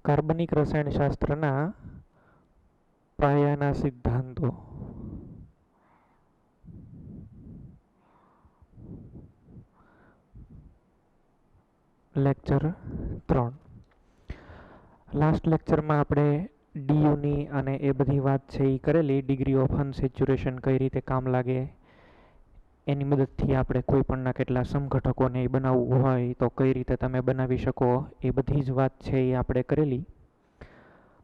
કાર્બનિક રસાયણશાસ્ત્રના પાયાના સિદ્ધાંતો. લેક્ચર 3. લાસ્ટ લેક્ચરમાં આપણે ડીયુની અને એ બધી વાત છે એ કરેલી. ડિગ્રી ઓફ અનસેચ્યુરેશન કઈ રીતે કામ લાગે, એની મદદથી આપણે કોઈ પણના કેટલા સમઘટકોને એ બનાવવું હોય તો કઈ રીતે તમે બનાવી શકો, એ બધી જ વાત છે એ આપણે કરેલી.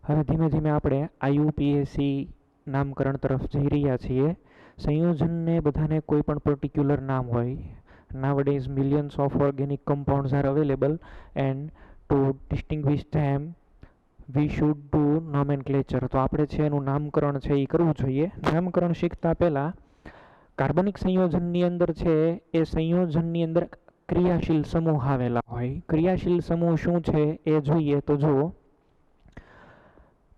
હવે ધીમે ધીમે આપણે આઈયુપીએસસી નામકરણ તરફ જઈ રહ્યા છીએ. સંયોજનને બધાને કોઈ પણ પર્ટિક્યુલર નામ હોય. Nowadays millions of organic compounds are available, and to distinguish them we should do nomenclature. તો આપણે છે એનું નામકરણ છે એ કરવું જોઈએ. નામકરણ શીખતા પહેલાં કાર્બનિક સંયોજનની અંદર છે એ સંયોજનની અંદર ક્રિયાશીલ સમૂહ આવેલા હોય. ક્રિયાશીલ સમૂહ શું છે એ જોઈએ તો જુઓ.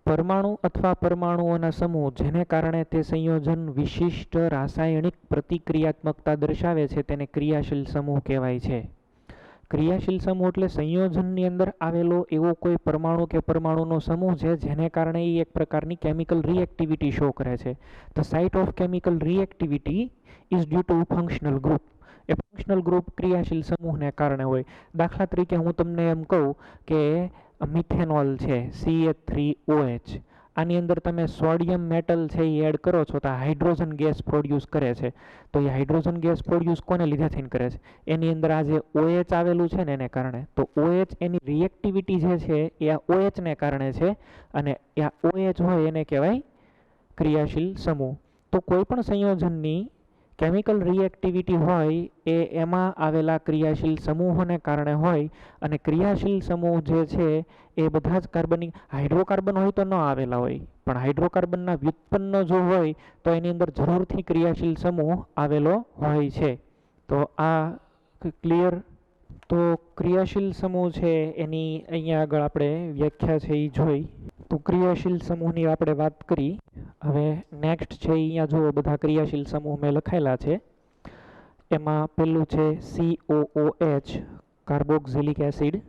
પરમાણુ અથવા પરમાણુઓના સમૂહ જેને કારણે તે સંયોજન વિશિષ્ટ રાસાયણિક પ્રતિક્રિયાત્મકતા દર્શાવે છે તેને ક્રિયાશીલ સમૂહ કહેવાય છે. ક્રિયાશીલ સમૂહ એટલે સંયોજનની અંદર આવેલો એવો કોઈ પરમાણુ કે પરમાણુનો સમૂહ છે જેને કારણે એ એક પ્રકારની કેમિકલ રિએક્ટિવિટી શો કરે છે. The site of chemical reactivity is due to functional group. એ ફંક્શનલ ગ્રુપ ક્રિયાશીલ સમૂહને કારણે હોય. દાખલા તરીકે હું તમને એમ કહું કે મિથેનોલ છે CH3OH. આની અંદર તમે સોડિયમ મેટલ છે એ એડ કરો છો તો હાઇડ્રોજન ગેસ પ્રોડ્યુસ કરે છે. તો એ હાઇડ્રોજન ગેસ પ્રોડ્યુસ કોને લીધે થઈને કરે છે? એની અંદર આ જે OH આવેલું છે ને એને કારણે. તો OH એની રિએક્ટિવિટી જે છે એ આ OHને કારણે છે, અને આ OH હોય એને કહેવાય ક્રિયાશીલ સમૂહ. તો કોઈ પણ સંયોજનની કેમિકલ રિએક્ટિવિટી હોય એ એમાં આવેલા ક્રિયાશીલ સમૂહોને કારણે હોય. અને ક્રિયાશીલ સમૂહ જે છે એ બધા જ કાર્બનિક હાઇડ્રોકાર્બન હોય તો ન આવેલા હોય, પણ હાઇડ્રોકાર્બનના વ્યુત્પન્ન જો હોય તો એની અંદર જરૂરથી ક્રિયાશીલ સમૂહ આવેલો હોય છે. તો આ ક્લિયર. તો ક્રિયાશીલ સમૂહ છે એની અહીંયા આગળ આપણે વ્યાખ્યા છે એ જોઈ. તો ક્રિયાશીલ સમૂહની આપણે વાત કરી. હવે નેક્સ્ટ છે અહીંયા જુઓ, બધા ક્રિયાશીલ સમૂહ મેં લખાયેલા છે. એમાં પેલું છે COOH, કાર્બોક્સિલિક એસિડ.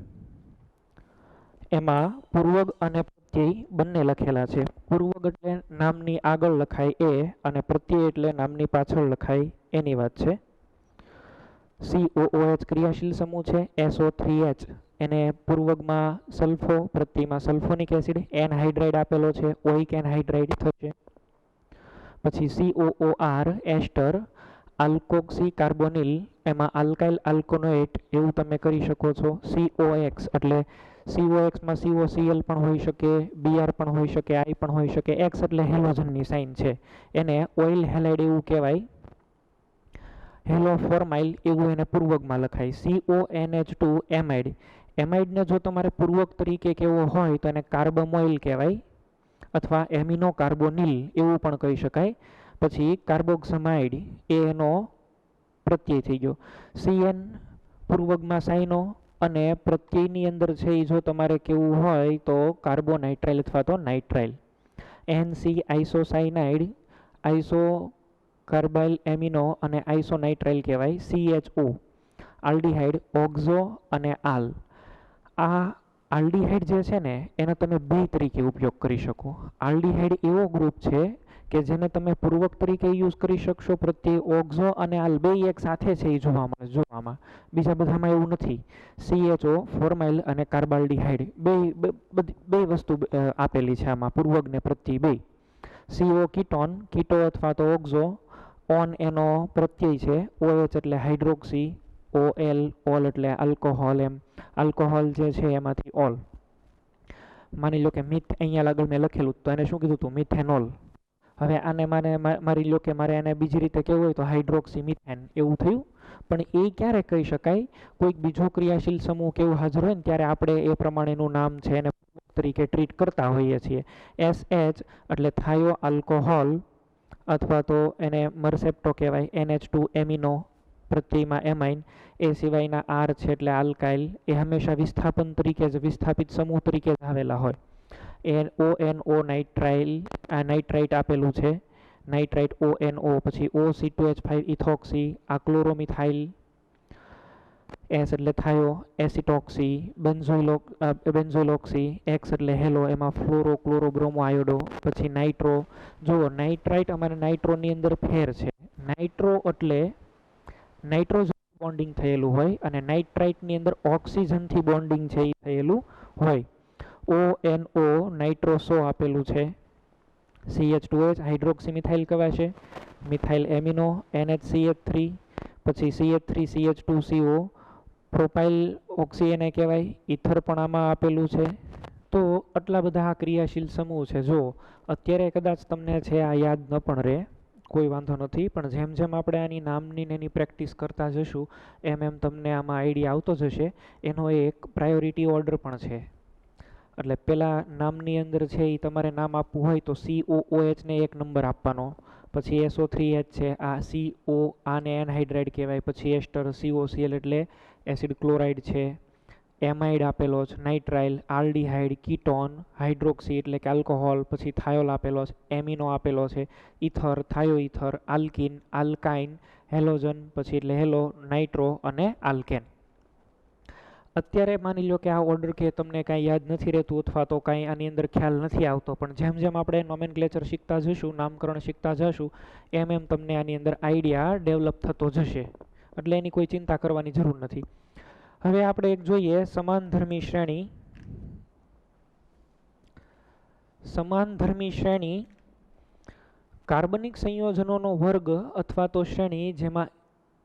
એમાં પૂર્વક અને પ્રત્યય બંને લખેલા છે. પૂર્વક એટલે નામની આગળ લખાય એ, અને પ્રત્યય એટલે નામની પાછળ લખાય એની વાત છે. COOH ક્રિયાશીલ સમૂહ છે. SO3H એને પૂર્વકમાં સલ્ફો, પ્રત્યયમાં સલ્ફોનિક એસિડ, એનહાઇડ્રાઇડ આપેલો છે, ઓઇક એનહાઇડ્રાઇડ થશે. પછી COOR એસ્ટર, આલ્કોક્સી કાર્બોનિલ, એમાં આલ્કાઇલ આલ્કોનોએટ એવું તમે કરી શકો છો. COX એટલે COXમાં COCl પણ હોઈ શકે, Br પણ હોઈ શકે, I પણ હોઈ શકે. X એટલે હેલોજનની સાઇન છે, એને ઓઇલ હેલાઇડ એવું કહેવાય. હેલોફોર્માઇલ એવું એને પૂર્વકમાં લખાય. CONH2 amide. એમાઇડને જો તમારે પૂર્વક તરીકે કેવો હોય તો એને કાર્બમોઇલ કહેવાય, અથવા એમિનો કાર્બોનિલ એવું પણ કહી શકાય. પછી કાર્બોક્સમાઇડ એ એનો પ્રત્યય થઈ ગયો. CN પૂર્વકમાં સાઇનો, અને પ્રત્યયની અંદર છે એ જો તમારે કેવું હોય તો કાર્બોનાઇટ્રાઇલ અથવા તો nitrile. NC આઇસોસાઇનાઇડ, iso carbyl amino અને આઇસોનાઇટ્રાઇલ કહેવાય. CHO આલ્ડીહાઇડ, ઓક્ઝો અને આલ. આ આલ્ડીહાઇડ જે છે ને એનો તમે બે તરીકે ઉપયોગ કરી શકો. આલ્ડીહાઇડ એવો ગ્રુપ છે કે જેને તમે પૂર્વક તરીકે યુઝ કરી શકશો. પ્રત્યે ઓક્ઝો અને આલ બે એક સાથે છે એ જોવામાં. બીજા બધામાં એવું નથી. CHO ફોર્માઇલ અને કાર્બાલ્ડીહાઇડ બે વસ્તુ આપેલી છે આમાં, પૂર્વક ને પ્રત્યય બે. CO કીટોન, કીટો અથવા તો ઓક્ઝો. ઓન એનો પ્રત્યય છે. OH એટલે હાઇડ્રોક્સી, OL એટલે આલ્કોહોલ. એમ આલ્કોહોલ જે છે એમાંથી ઓલ. માની લો કે અહીંયા આગળ મેં લખેલું તો એને શું કીધું હતું? મિથેનોલ. હવે આને મારી લો કે મારે એને બીજી રીતે કેવું હોય તો હાઇડ્રોક્સી મિથેન એવું થયું. પણ એ ક્યારે કહી શકાય? કોઈક બીજો ક્રિયાશીલ સમૂહ કેવું હાજર હોય ને ત્યારે આપણે એ પ્રમાણેનું નામ છે એને તરીકે ટ્રીટ કરતા હોઈએ છીએ. SH એટલે થાયો આલ્કોહોલ, અથવા તો એને મરસેપ્ટો કહેવાય. NH2 amino, પ્રત્યયમાં amine. એ સિવાયના R છે એટલે આલ્કાઇલ. એ હંમેશા વિસ્થાપન તરીકે જ, વિસ્થાપિત સમૂહ તરીકે જ આવેલા હોય. ONO નાઇટ્રાઇલ, આ નાઇટ્રાઇટ આપેલું છે. Nitrite ONO. પછી OC2H5 ઇથોક્સી, આ ક્લોરોમિથાઇલ. એસ એટલે થાયો એસિટોક્સી બેન્ઝોઇલોક્સી, એક્સ એટલે હેલો એમાં ફ્લોરો ક્લોરો બ્રોમો આયોડો, પછી નાઇટ્રો. જુઓ નાઇટ્રાઇટ અમારે નાઇટ્રોની અંદર ફેર છે. નાઇટ્રો એટલે નાઇટ્રોજન બોન્ડિંગ થયેલું હોય અને નાઇટ્રાઇટની અંદર ઓક્સિજનથી બોન્ડિંગ છે એ થયેલું હોય. ONO નાઇટ્રોસો આપેલું છે. CH2H હાઇડ્રોક્સી મિથાઇલ કહેવાશે. મિથાઇલ એમિનો NHCH3, પછી CH3CH2CO પ્રોપાઇલ ઓક્સી એને કહેવાય. ઇથર પણ આમાં આપેલું છે. તો આટલા બધા આ ક્રિયાશીલ સમૂહ છે. જો અત્યારે કદાચ તમને છે આ યાદ ન પણ રહે, કોઈ વાંધો નથી, પણ જેમ જેમ આપણે આની નામની એની પ્રેક્ટિસ કરતા જશું એમ એમ તમને આમાં આઈડિયા આવતો જશે. એનો એક પ્રાયોરિટી ઓર્ડર પણ છે. એટલે પેલા નામની અંદર છે એ તમારે નામ આપવું હોય તો COOH ને એક નંબર આપવાનો, પછી SO3H છે આ CO આને એનહાઇડ્રાઇડ કહેવાય, પછી એસ્ટર COCl એટલે એસિડ ક્લોરાઇડ છે, એમાઇડ આપેલો છે, નાઇટ્રાઇલ, આલ્ડીહાઇડ, કીટોન, હાઇડ્રોક્સી એટલે કે આલ્કોહોલ, પછી થાયોલ આપેલો છે, એમિનો આપેલો છે, ઇથર, થાયોઇથર, આલ્કિન, આલ્કાઇન, હેલોજન પછી એટલે હેલો, નાઇટ્રો અને આલ્કેન. અત્યારે માની લો કે આ ઓર્ડર કે તમને કાંઈ યાદ નથી રહેતું અથવા તો કાંઈ આની અંદર ખ્યાલ નથી આવતો, પણ જેમ જેમ આપણે નોમેનક્લેચર શીખતા જશું, નામકરણ શીખતા જશું, એમ એમ તમને આની અંદર આઈડિયા ડેવલપ થતો જશે. એટલે એની કોઈ ચિંતા કરવાની જરૂર નથી. હવે આપણે એક જોઈએ સમાનધર્મી શ્રેણી. સમાનધર્મી શ્રેણી કાર્બનિક સંયોજનોનો વર્ગ અથવા તો શ્રેણી જેમાં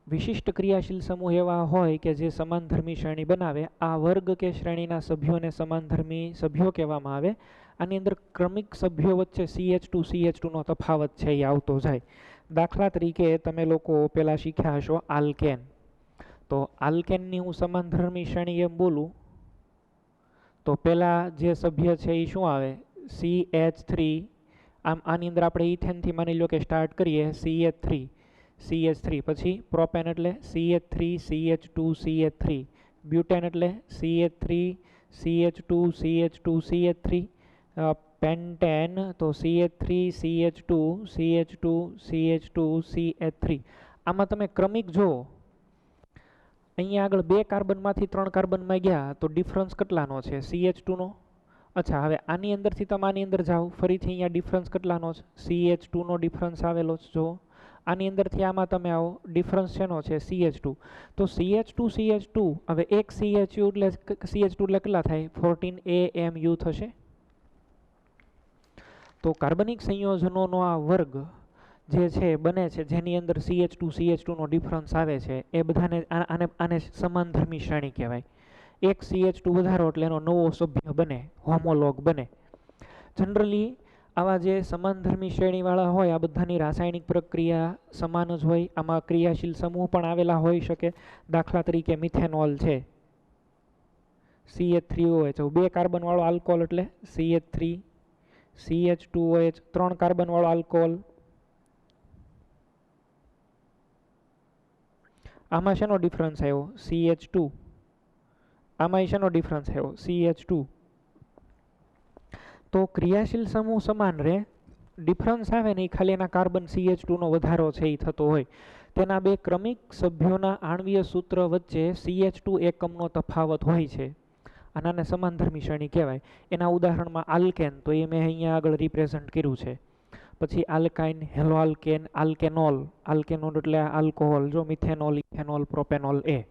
વિશિષ્ટ ક્રિયાશીલ સમૂહ એવા હોય કે જે સમાનધર્મી શ્રેણી બનાવે. આ વર્ગ કે શ્રેણીના સભ્યોને સમાનધર્મી સભ્યો કહેવામાં આવે. આની અંદર ક્રમિક સભ્યો વચ્ચે CH2 નો તફાવત છે એ આવતો જાય. દાખલા તરીકે તમે લોકો પહેલાં શીખ્યા હશો આલ્કેન. તો આલ્કેનની હું સમાનધર્મી શ્રેણી એમ બોલું તો પહેલાં જે સભ્ય છે એ શું આવે? CH3. આમ આની અંદર આપણે ઇથેનથી માની લો કે સ્ટાર્ટ કરીએ CH3 પછી પ્રોપેન એટલે CH3CH2CH3, બ્યુટેન એટલે CH3CH2CH2CH3, પેન્ટેન તો CH3CH2CH2CH2CH3. આમાં તમે ક્રમિક જુઓ, અહીંયા આગળ 2 કાર્બનમાંથી 3 કાર્બનમાં ગયા તો ડિફરન્સ કેટલાનો છે? CH2 નો. અચ્છા, હવે આની અંદરથી તમે આની અંદર જાઓ, ફરીથી અહીંયા ડિફરન્સ કેટલાનો છે? CH2 નો ડિફરન્સ આવેલો છે. જો આની અંદરથી આમાં તમે આવો, ડિફરન્સ શેનો છે? CH2. તો CH2 હવે એક CH2 એટલે કેટલા થાય? 14 AMU થશે. તો કાર્બનિક સંયોજનોનો આ વર્ગ જે છે બને છે જેની અંદર CH2 નો ડિફરન્સ આવે છે એ બધાને આને સમાનધર્મી શ્રેણી કહેવાય. એક CH2 વધારો એટલે એનો નવો સભ્ય બને, હોમોલોગ બને. જનરલી આવા જે સમાનધર્મી શ્રેણીવાળા હોય આ બધાની રાસાયણિક પ્રક્રિયા સમાન જ હોય. આમાં ક્રિયાશીલ સમૂહ પણ આવેલા હોઈ શકે. દાખલા તરીકે મિથેનોલ છે, CH3OH, 2 કાર્બનવાળો આલ્કોહોલ એટલે CH3, CH2OH 3 કાર્બનવાળો આલ્કોહોલ. આમાં શેનો ડિફરન્સ આવ્યો? CH2. આમાં શેનો ડિફરન્સ આવ્યો? CH2. તો ક્રિયાશીલ સમૂહ સમાન રહે, ડિફરન્સ આવે ને એ ખાલી એના કાર્બન CH2 નો વધારો છે એ થતો હોય. તેના 2 ક્રમિક સભ્યોના આણ્વીય સૂત્ર વચ્ચે CH2 એકમનો તફાવત હોય છે. આનાને સમાનધર્મી શ્રેણી કહેવાય. એના ઉદાહરણમાં આલ્કેન, તો એ મેં અહીંયા આગળ રિપ્રેઝન્ટ કર્યું છે. પછી આલ્કાઇન, હેલોઆલ્કેન, આલ્કેનોલ. આલ્કેનોલ એટલે આલ્કોહોલ, જો મિથેનોલ, ઇથેનોલ, પ્રોપેનોલ એ.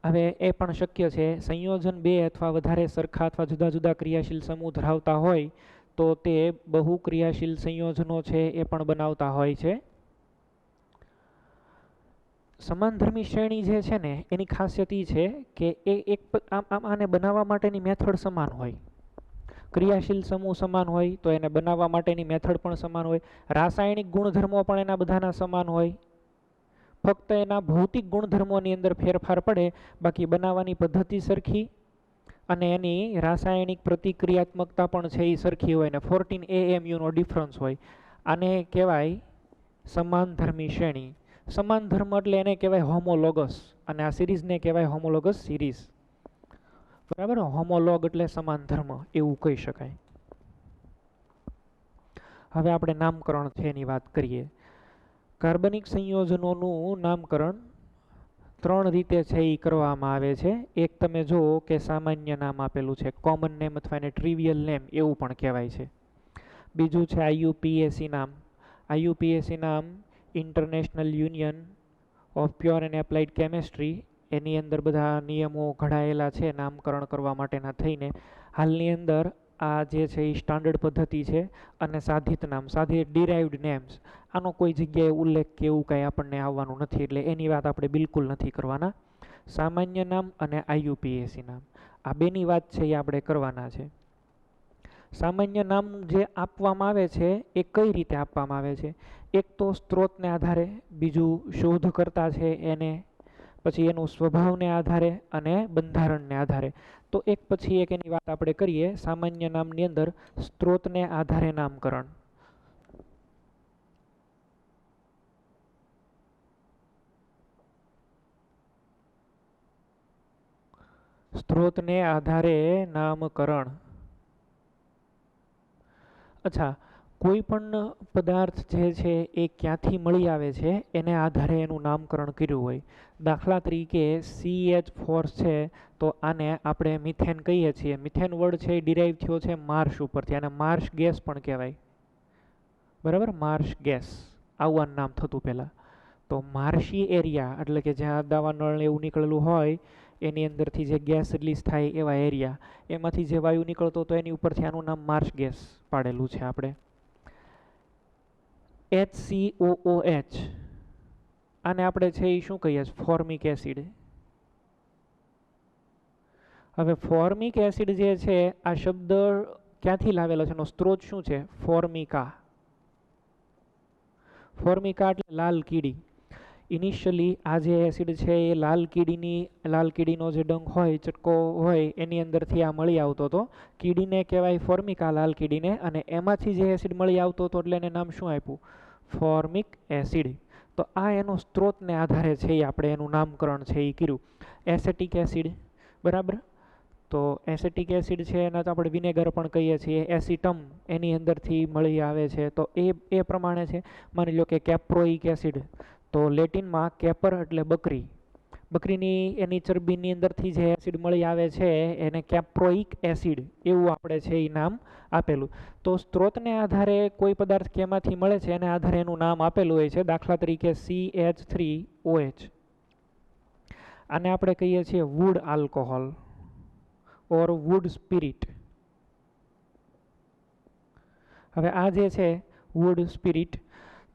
હવે એ પણ શક્ય છે સંયોજન 2 અથવા વધારે સરખા અથવા જુદા જુદા ક્રિયાશીલ સમૂહ ધરાવતા હોય તો તે બહુ ક્રિયાશીલ સંયોજનો છે એ પણ બનાવતા હોય છે. સમાનધર્મી શ્રેણી જે છે ને એની ખાસિયત એ છે કે આને બનાવવા માટેની મેથડ સમાન હોય. ક્રિયાશીલ સમૂહ સમાન હોય તો એને બનાવવા માટેની મેથડ પણ સમાન હોય. રાસાયણિક ગુણધર્મો પણ એના બધાના સમાન હોય. ફક્ત એના ભૌતિક ગુણધર્મોની અંદર ફેરફાર પડે, બાકી બનાવવાની પદ્ધતિ સરખી અને એની રાસાયણિક પ્રતિક્રિયાત્મકતા પણ છે એ સરખી હોય ને 14 AMU નો ડિફરન્સ હોય. આને કહેવાય સમાનધર્મી શ્રેણી. સમાનધર્મ એટલે એને કહેવાય હોમોલોગસ, અને આ સિરીઝને કહેવાય હોમોલોગસ સિરીઝ. બરાબર, હોમોલોગ એટલે સમાનધર્મ એવું કહી શકાય. હવે આપણે નામકરણ છે એની વાત કરીએ. કાર્બનિક સંયોજનોનું નામકરણ ત્રણ રીતે છે એ કરવામાં આવે છે. એક તમે જુઓ કે સામાન્ય નામ આપેલું છે, કોમન નેમ અથવા એને ટ્રિવિયલ નેમ એવું પણ કહેવાય છે. બીજું છે આઈયુપીએસી નામ. આઈયુપીએસી નામ international union of pure and applied chemistry, એની અંદર બધા નિયમો ઘડાયેલા છે નામકરણ કરવા માટેના થઈને. હાલની અંદર આ જે છે એ સ્ટાન્ડર્ડ પદ્ધતિ છે. અને સાધિત નામ, સાધિત ડિરાઇવ્ડ નેમ્સ, આનો કોઈ જગ્યાએ ઉલ્લેખ કે એવું કાંઈ આપણને આવવાનું નથી, એટલે એની વાત આપણે બિલકુલ નથી કરવાના. સામાન્ય નામ અને આઈયુપીએસી નામ, આ બેની વાત છે એ આપણે કરવાના છે. સામાન્ય નામ જે આપવામાં આવે છે એ કઈ રીતે આપવામાં આવે છે? એક તો સ્ત્રોતને આધારે, બીજું શોધકર્તા છે એને, પછી એનું સ્વભાવને આધારે અને બંધારણને આધારે. તો એક પછી એક એની વાત આપણે કરીએ. સામાન્ય નામની અંદર સ્ત્રોતને આધારે નામકરણ. સ્ત્રોતને આધારે નામકરણ. અચ્છા, કોઈ પણ પદાર્થ જે છે એ ક્યાંથી મળી આવે છે એને આધારે એનું નામકરણ કર્યું હોય. દાખલા તરીકે CH4 છે, તો આને આપણે મિથેન કહીએ છીએ. મિથેન વર્ડ છે એ ડિરાઈવ થયો છે માર્શ ઉપરથી, આને માર્શ ગેસ પણ કહેવાય. બરાબર, માર્શ ગેસ આવું નામ થતું પહેલાં. તો માર્શી એરિયા એટલે કે જ્યાં દાવા નળ એવું નીકળેલું હોય એની અંદરથી જે ગેસ રિલીઝ થાય એવા એરિયા, એમાંથી જે વાયુ નીકળતો હતો એની ઉપરથી આનું નામ માર્શ ગેસ પાડેલું છે આપણે. HCOOH, આને આપણે છે એ શું કહીએ છીએ? Formic acid. હવે ફોર્મિક એસિડ જે છે આ શબ્દ ક્યાંથી લાવેલો છે? એનો સ્ત્રોત શું છે? ફોર્મિકા. ફોર્મિકા એટલે લાલ કીડી. ઇનિશિયલી આ જે એસિડ છે એ લાલ કીડીનો જે ડંખ હોય, ચટકો હોય, એની અંદરથી આ મળી આવતો હતો. કીડીને કહેવાય ફોર્મિકા, લાલ કીડીને, અને એમાંથી જે એસિડ મળી આવતો હતો એટલે એને નામ શું આપ્યું? Formic acid. તો આ એનો સ્ત્રોતને આધારે છે એ આપણે એનું નામકરણ છે એ કર્યું. એસેટિક એસિડ, બરાબર. તો એસેટિક એસિડ છે એના તો આપણે વિનેગર પણ કહીએ છીએ. એસિટમ એની અંદરથી મળી આવે છે. તો એ પ્રમાણે છે. માની લો કે કેપ્રોઇક એસિડ, તો લેટિનમાં કેપર એટલે બકરી, બકરીની એની ચરબીની અંદરથી જે એસિડ મળી આવે છે એને કેપ્રોઇક એસિડ એવું આપણે છે એ નામ આપેલું. તો સ્ત્રોતને આધારે કોઈ પદાર્થ કેમાંથી મળે છે એને આધારે એનું નામ આપેલું હોય છે. દાખલા તરીકે CH3OH, આને આપણે કહીએ છીએ વુડ આલ્કોહોલ ઓર વુડ સ્પિરિટ. હવે આ જે છે વુડ સ્પિરિટ,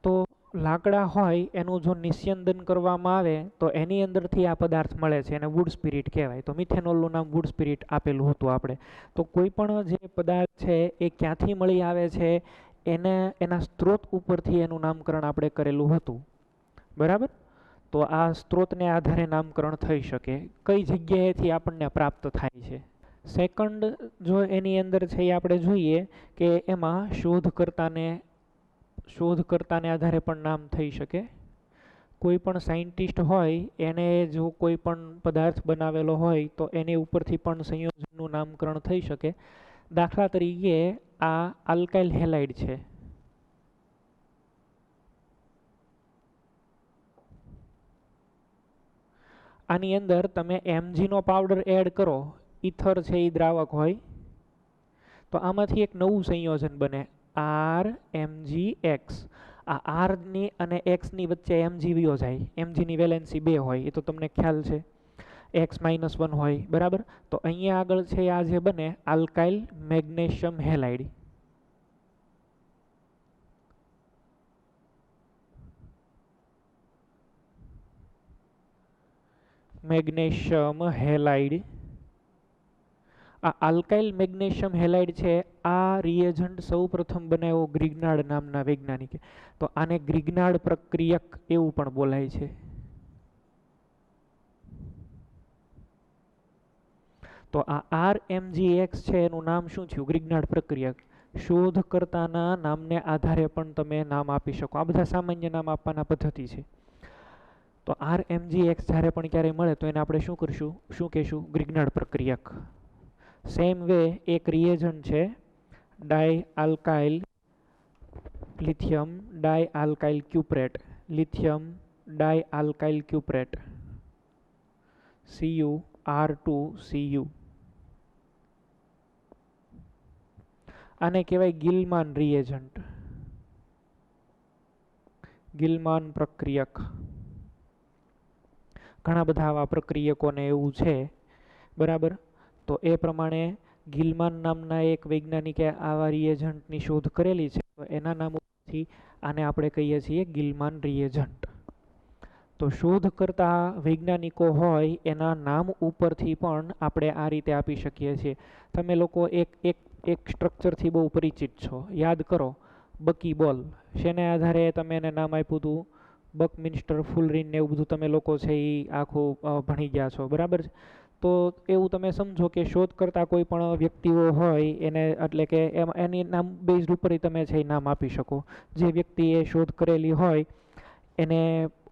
તો લાકડા હોય એનું જો નિસ્યંદન કરવામાં આવે તો એની અંદરથી આ પદાર્થ મળે છે, એને વુડ સ્પિરિટ કહેવાય. તો મિથેનોલનું નામ વુડ સ્પિરિટ આપેલું હતું આપણે. તો કોઈ પણ જે પદાર્થ છે એ ક્યાંથી મળી આવે છે એને એના સ્ત્રોત ઉપરથી એનું નામકરણ આપણે કરેલું હતું. બરાબર. તો આ સ્ત્રોતને આધારે નામકરણ થઈ શકે. કઈ જગ્યાએથી આપણને પ્રાપ્ત થાય છે? સેકન્ડ જો એની અંદર છે એ આપણે જોઈએ કે એમાં શોધકર્તાને આધારે પણ નામ થઈ શકે. કોઈ પણ સાયન્ટિસ્ટ હોય એને જો કોઈ પણ પદાર્થ બનાવેલો હોય તો એની ઉપરથી પણ સંયોજનનું નામકરણ થઈ શકે. દાખલા તરીકે આ આલ્કાઇલ હેલાઇડ છે. આની અંદર તમે Mgનો પાવડર એડ કરો, ઇથર છે એ દ્રાવક હોય, તો આમાંથી એક નવું સંયોજન બને, RMgX. આ આરની અને એક્સની વચ્ચે Mg વયો જાય. Mgની વેલેન્સી 2 હોય, એ તો તમને ખ્યાલ છે. X-1 હોય, બરાબર. તો અહીંયા આગળ છે આ જે બને alkyl magnesium halide. Magnesium halide. આ આલ્કાઇલ મેગ્નેશિયમ હેલાઇડ છે, આ રિએજન્ટ સૌ પ્રથમ બનાવ્યો ગ્રિગ્નાર્ડ નામના વૈજ્ઞાનિકે. તો આને ગ્રિગ્નાર્ડ પ્રક્રિયક એવું પણ બોલાય છે. તો આ RMgX છે એનું નામ શું થયું? ગ્રિગ્નાર્ડ પ્રક્રિયક. શોધકર્તાના નામને આધારે પણ તમે નામ આપી શકો. આ બધા સામાન્ય નામ આપવાના પદ્ધતિ છે. તો RMgX જ્યારે પણ ક્યારેય મળે તો એને આપણે શું કરશું? શું કહેશું? ગ્રિગ્નાર્ડ પ્રક્રિયક. સેમ વે એક રિએજન્ટ છે ડાઈઆલ્કાઇલ લિથિયમ ડાઈઆલ્કાઇલ ક્યુપ્રેટ. લિથિયમ ડાઈઆલ્કાઇલ ક્યુપ્રેટ. CuR2Cu. આને કહેવાય ગિલમાન રિએજન્ટ, ગિલમાન પ્રક્રિયક. ઘણા બધા આવા પ્રક્રિયકોને એવું છે, બરાબર. તો એ પ્રમાણે ગિલમાન નામના એક વૈજ્ઞાનિકે આવા રિએજન્ટની શોધ કરેલી છે, તો એના નામ ઉપરથી આને આપણે કહીએ છીએ ગિલમાન રિએજન્ટ. તો શોધ કરતા વૈજ્ઞાનિકો હોય એના નામ ઉપરથી પણ આપણે આ રીતે આપી શકીએ છીએ. તમે લોકો એક સ્ટ્રક્ચરથી બહુ પરિચિત છો, યાદ કરો. બકીબોલ, શેને આધારે તમે એને નામ આપ્યું હતું? બકમિન્સ્ટર ફુલરીન ને એવું બધું તમે લોકો છે એ આખું ભણી ગયા છો, બરાબર છે. તો એવું તમે સમજો કે શોધ કરતા કોઈ પણ વ્યક્તિઓ હોય એને, એટલે કે એની નામ બેઝ ઉપર તમે છે એ નામ આપી શકો. જે વ્યક્તિએ શોધ કરેલી હોય એને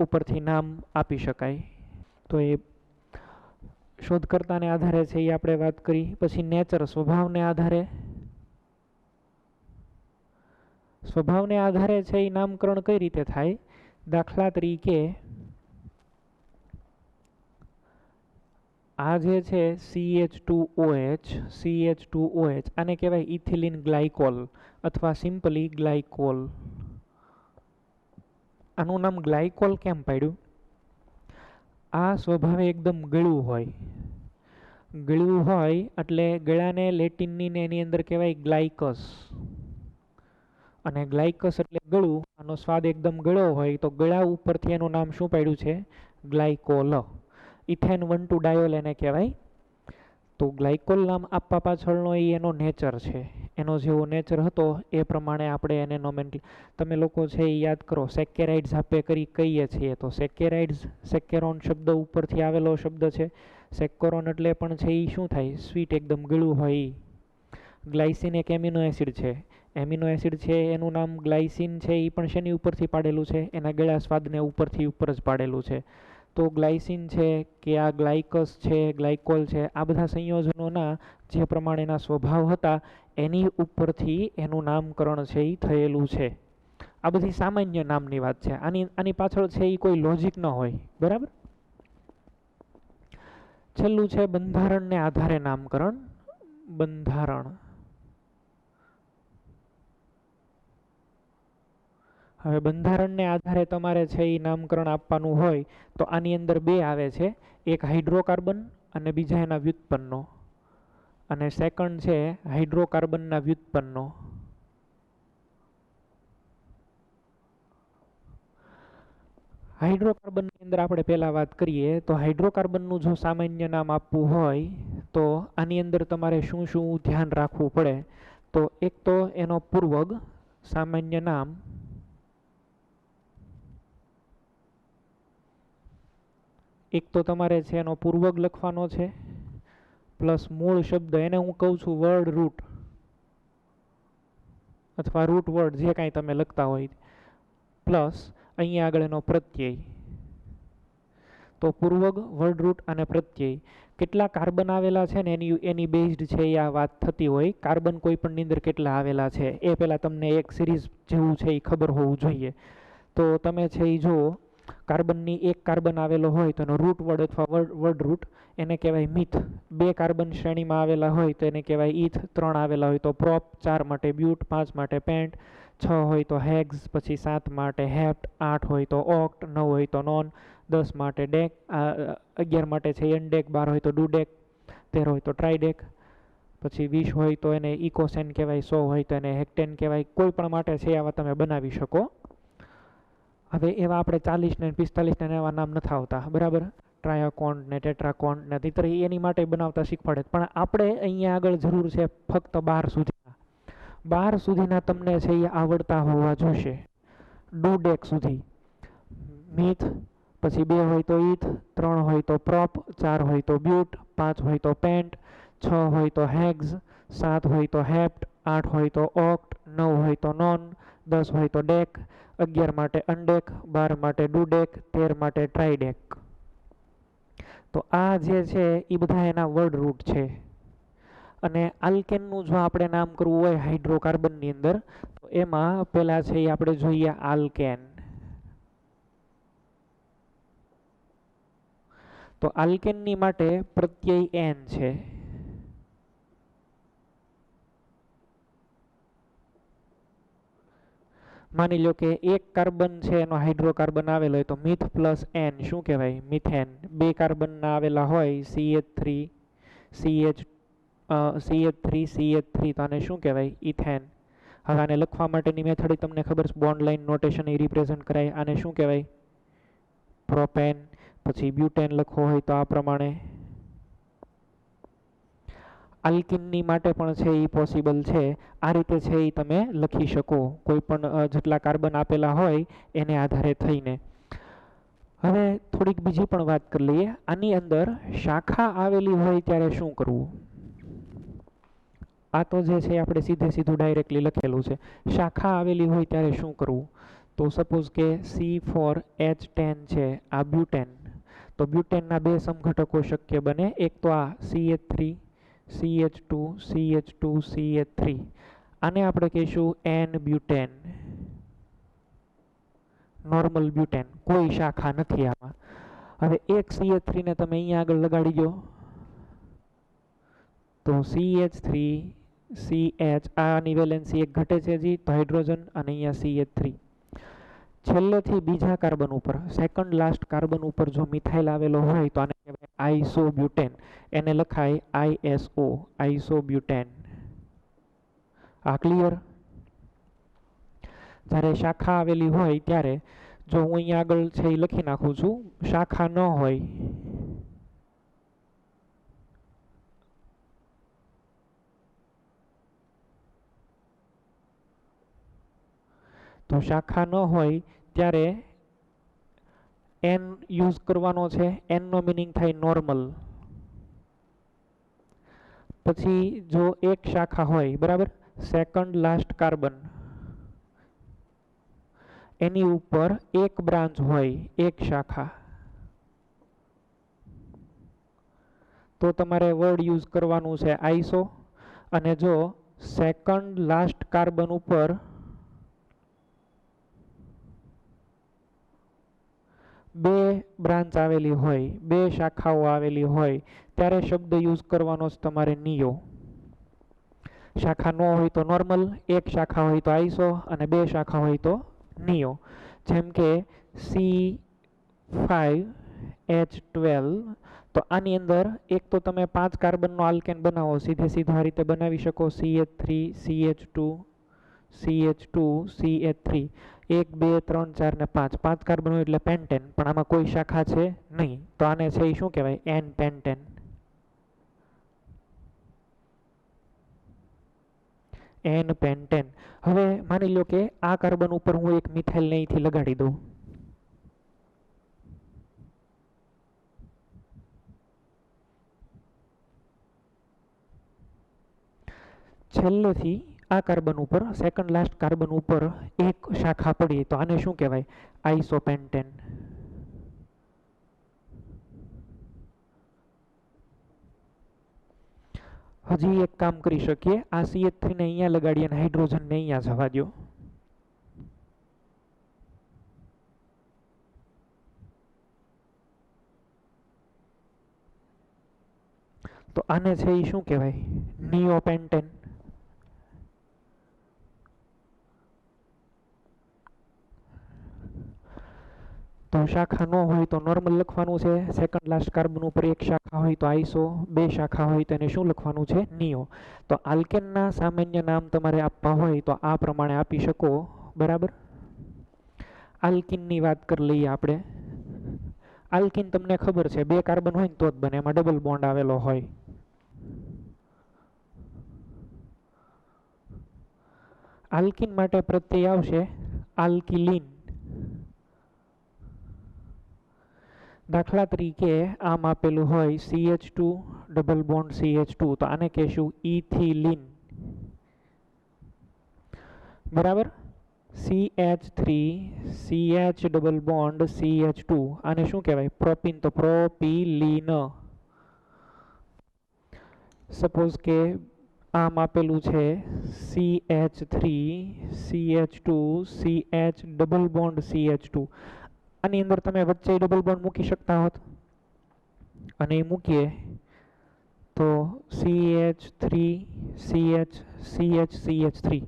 ઉપરથી નામ આપી શકાય. તો એ શોધકર્તાને આધારે છે એ આપણે વાત કરી. પછી નેચર, સ્વભાવને આધારે, સ્વભાવને આધારે છે એ નામકરણ કઈ રીતે થાય? દાખલા તરીકે આ જે છે CH2OH, આને કહેવાય ઇથિલિન ગ્લાયકોલ અથવા સિમ્પલી ગ્લાયકોલ. આનું નામ ગ્લાયકોલ કેમ પાડ્યું? આ સ્વભાવે એકદમ ગળ્યું હોય, ગળ્યું હોય એટલે ગળાને લેટિનની ને એની અંદર કહેવાય ગ્લાયકસ, અને ગ્લાયકસ એટલે ગળું. આનો સ્વાદ એકદમ ગળ્યો હોય તો ગળા ઉપરથી એનું નામ શું પાડ્યું છે? ગ્લાયકોલ. ઇથેન 1,2 ડાયોલ એને કહેવાય. તો ગ્લાયકોલ નામ આપવા પાછળનો એ એનો નેચર છે, એનો જેવો નેચર હતો એ પ્રમાણે આપણે એને તમે લોકો છે એ યાદ કરો. સેકેરાઇડ્સ આપણે કહીએ છીએ, તો સેકેરાઇડ્સ સેકેરોન શબ્દ ઉપરથી આવેલો શબ્દ છે. સેકેરોન એટલે પણ છે એ શું થાય? સ્વીટ, એકદમ ગળું હોય. ગ્લાયસિન એક એમિનો એસિડ છે, એમિનો એસિડ છે એનું નામ ગ્લાયસિન છે એ પણ શેની ઉપરથી પાડેલું છે? એના ગળા સ્વાદને ઉપરથી ઉપર જ પાડેલું છે. તો ગ્લાયસિન છે કે આ ગ્લાયકસ છે, ગ્લાયકોલ છે, આ બધા સંયોજનોના જે પ્રમાણેના સ્વભાવ હતા એની ઉપરથી એનું નામકરણ છે એ થયેલું છે. આ બધી સામાન્ય નામની વાત છે. આની પાછળ છે એ કોઈ લોજિક ન હોય, બરાબર. છેલ્લું છે બંધારણને આધારે નામકરણ. બંધારણ. હવે બંધારણને આધારે તમારે છે એ નામકરણ આપવાનું હોય તો આની અંદર બે આવે છે, એક હાઇડ્રોકાર્બન અને બીજા એના વ્યુત્પન્નો. અને સેકન્ડ છે હાઇડ્રોકાર્બનના વ્યુત્પન્નો. હાઇડ્રોકાર્બનની અંદર આપણે પહેલાં વાત કરીએ તો હાઇડ્રોકાર્બનનું જો સામાન્ય નામ આપવું હોય તો આની અંદર તમારે શું શું ધ્યાન રાખવું પડે? તો એક તો એનો પૂર્વગ, સામાન્ય નામ. એક તો તમારે છે એનો પૂર્વગ લખવાનો છે, પ્લસ મૂળ શબ્દ, એને હું કહું છું વર્ડ રૂટ અથવા રૂટ વર્ડ, જે કાંઈ તમે લખતા હોય, પ્લસ અહીંયા આગળ એનો પ્રત્યય. તો પૂર્વગ, વર્ડ રૂટ અને પ્રત્યય. કેટલા કાર્બન આવેલા છે ને એની બેઝડ છે એ આ વાત થતી હોય. કાર્બન કોઈ પણની અંદર કેટલા આવેલા છે એ પહેલાં તમને એક સિરીઝ જેવું છે એ ખબર હોવું જોઈએ. તો તમે છે એ જુઓ, કાર્બનની એક કાર્બન આવેલો હોય તો એનો રૂટ વર્ડ અથવા વર્ડ રૂટ એને કહેવાય મિથ. 2 કાર્બન શ્રેણીમાં આવેલા હોય તો એને કહેવાય ઇથ. 3 આવેલા હોય તો પ્રોપ, 4 માટે બ્યુટ, 5 માટે પેન્ટ, 6 હોય તો હેક્સ, પછી 7 માટે હેપ્ટ, 8 હોય તો ઓક્ટ, 9 હોય તો નોન, 10 માટે ડેક, 11 માટે છે એનડેક, 12 હોય તો ડુડેક, 13 હોય તો ટ્રાઇડેક, પછી 20 હોય તો એને ઇકોસેન કહેવાય, 100 હોય તો એને હેક્ટેન કહેવાય. કોઈ પણ માટે છે આવા તમે બનાવી શકો. હવે એવા આપણે 40 ને 45 ને એવા નામ નથી આવતા, બરાબર. ટ્રાયાકોન્ટ ને ટેટ્રાકોન્ટ ને ઇતર એની માટે બનાવતા શીખવાડે. પણ આપણે અહીંયા આગળ જરૂર છે ફક્ત 12 સુધીના. 12 સુધીના તમને છે એ આવડતા હોવા જોશે. ડુડેક સુધી મિથ, પછી 2 હોય તો ઇથ, 3 હોય તો પ્રોપ, 4 હોય તો બ્યુટ, 5 હોય તો પેન્ટ, 6 હોય તો હેગ્સ, 7 હોય તો હેપ્ટ, 8 હોય તો ઓક્ટ, 9 હોય તો નોન, 10 હોય તો ડેક, 11 માટે અનડેક, 12 માટે ડુડેક, 13 માટે ટ્રાઇડેક. તો આ જે છે એ બધા એના વર્ડ રૂટ છે. અને આલ્કેનનું જો આપણે નામ કરવું હોય હાઇડ્રોકાર્બનની અંદર તો એમાં પહેલાં છે એ આપણે જોઈએ આલ્કેન. તો આલ્કેનની માટે પ્રત્યય એન છે. માની લો કે એક કાર્બન છે એનો હાઇડ્રોકાર્બન આવેલો હોય તો મિથ પ્લસ એન શું કહેવાય? મિથેન. બે કાર્બનના આવેલા હોય CH3 CH3 તો આને શું કહેવાય? ઇથેન. હવે આને લખવા માટેની મેથડ તમને ખબર છે, બોન્ડ લાઇન નોટેશન એ રિપ્રેઝન્ટ કરાય. આને શું કહેવાય? પ્રોપેન. પછી બ્યુટેન લખવો હોય તો આ પ્રમાણે. આલ્કિનની માટે પણ છે એ પોસિબલ છે. આ રીતે છે એ તમે લખી શકો કોઈ પણ જેટલા કાર્બન આપેલા હોય એને આધારે થઈને. હવે થોડીક બીજી પણ વાત કરી લઈએ. આની અંદર શાખા આવેલી હોય ત્યારે શું કરવું? આ તો જે છે આપણે સીધું ડાયરેક્ટલી લખેલું છે. શાખા આવેલી હોય ત્યારે શું કરવું? તો સપોઝ કે C4H10 છે આ બ્યુટેન. તો બ્યુટેનના બે સમઘટકો શક્ય બને. એક તો આ CH3 CH2 CH2 CH3. આને આપણે કહીશું N બ્યુટેન, નોર્મલ બ્યુટેન. કોઈ શાખા નથી આમાં. હવે એક CH3 ને તમે અહીંયા આગળ લગાડી દો તો CH3 CH, આની વેલેન્સી એક ઘટે છે જી, તો હાઇડ્રોજન, અને અહીંયા CH3. છેલ્લેથી બીજા કાર્બન ઉપર, સેકન્ડ લાસ્ટ કાર્બન ઉપર જો મિથાઇલ આવેલો હોય તો આને કહેવાય આઇસોબ્યુટેન. એને લખાય ISO, આઇસોબ્યુટેન. આ ક્લિયર? જ્યારે શાખા આવેલી હોય ત્યારે જો હું અહીંયા આગળ છે એ લખી નાખું છું, શાખા ન હોય તો શાખા ન હોય ત્યારે એન યુઝ કરવાનો છે. એનનો મિનિંગ થાય નોર્મલ. પછી જો એક શાખા હોય, બરાબર, સેકન્ડ લાસ્ટ કાર્બન, એની ઉપર એક બ્રાન્ચ હોય, એક શાખા, તો તમારે વર્ડ યુઝ કરવાનું છે આઈસો. અને જો સેકન્ડ લાસ્ટ કાર્બન ઉપર બે બ્રાન્ચ આવેલી હોય, બે શાખાઓ આવેલી હોય, ત્યારે શબ્દ યુઝ કરવાનો છે તમારે નિયો. શાખા ન હોય તો નોર્મલ, એક શાખા હોય તો આઈસો, અને બે શાખા હોય તો નિયો. જેમ કે C5H12. તો આની અંદર એક તો તમે 5 કાર્બનનો આલ્કેન બનાવો, સીધું આ રીતે બનાવી શકો. CH3 CH2 CH2 CH3. 1 2 3 4 ને 5 કાર્બન હોય એટલે પેન્ટેન. પણ આમાં કોઈ શાખા છે નહીં, તો આને છે એ શું કહેવાય? N pentane. N pentane. હવે માની લો કે આ કાર્બન ઉપર હું એક મિથાઇલને અહીંથી લગાડી દઉં. છેલ્લેથી આ કાર્બન ઉપર, સેકન્ડ લાસ્ટ કાર્બન ઉપર એક શાખા પડી, તો આને શું કહેવાય? આઇસોપેન્ટેન. હજી એક કામ કરી શકીએ. આ CH3 ને અહીંયા લગાડીએ અને હાઇડ્રોજનને અહીંયા જવા દો. તો આને છે એ શું કહેવાય? નિયોપેન્ટેન. તો શાખા ન હોય તો નોર્મલ લખવાનું છે. સેકન્ડ લાસ્ટ કાર્બન ઉપર એક શાખા હોય તો આઈસો, બે શાખા હોય તો એને શું લખવાનું છે? નિયો. તો આલ્કેનના સામાન્ય નામ તમારે આપવા હોય તો આ પ્રમાણે આપી શકો, બરાબર. આલ્કિનની વાત કરી લઈએ આપણે. આલ્કિન તમને ખબર છે બે કાર્બન હોય ને તો જ બને, એમાં ડબલ બોન્ડ આવેલો હોય. આલ્કિન માટે પ્રત્યય આવશે આલ્કિલિન. દાખલા તરીકે આમ આપેલું હોય CH2 ડબલ બોન્ડ CH2, તો આને કહેશું ઇથિલિન, બરાબર. CH3 CH double bond CH2, આને શું કહેવાય? પ્રોપીન, તો પ્રોપીલિન. સપોઝ કે આમ આપેલું છે CH3 CH2 CH double bond CH2. આની અંદર તમે વચ્ચે ડબલ બોન્ડ મૂકી શકતા હોત, અને એ મૂકીએ તો CH3 CH CH CH3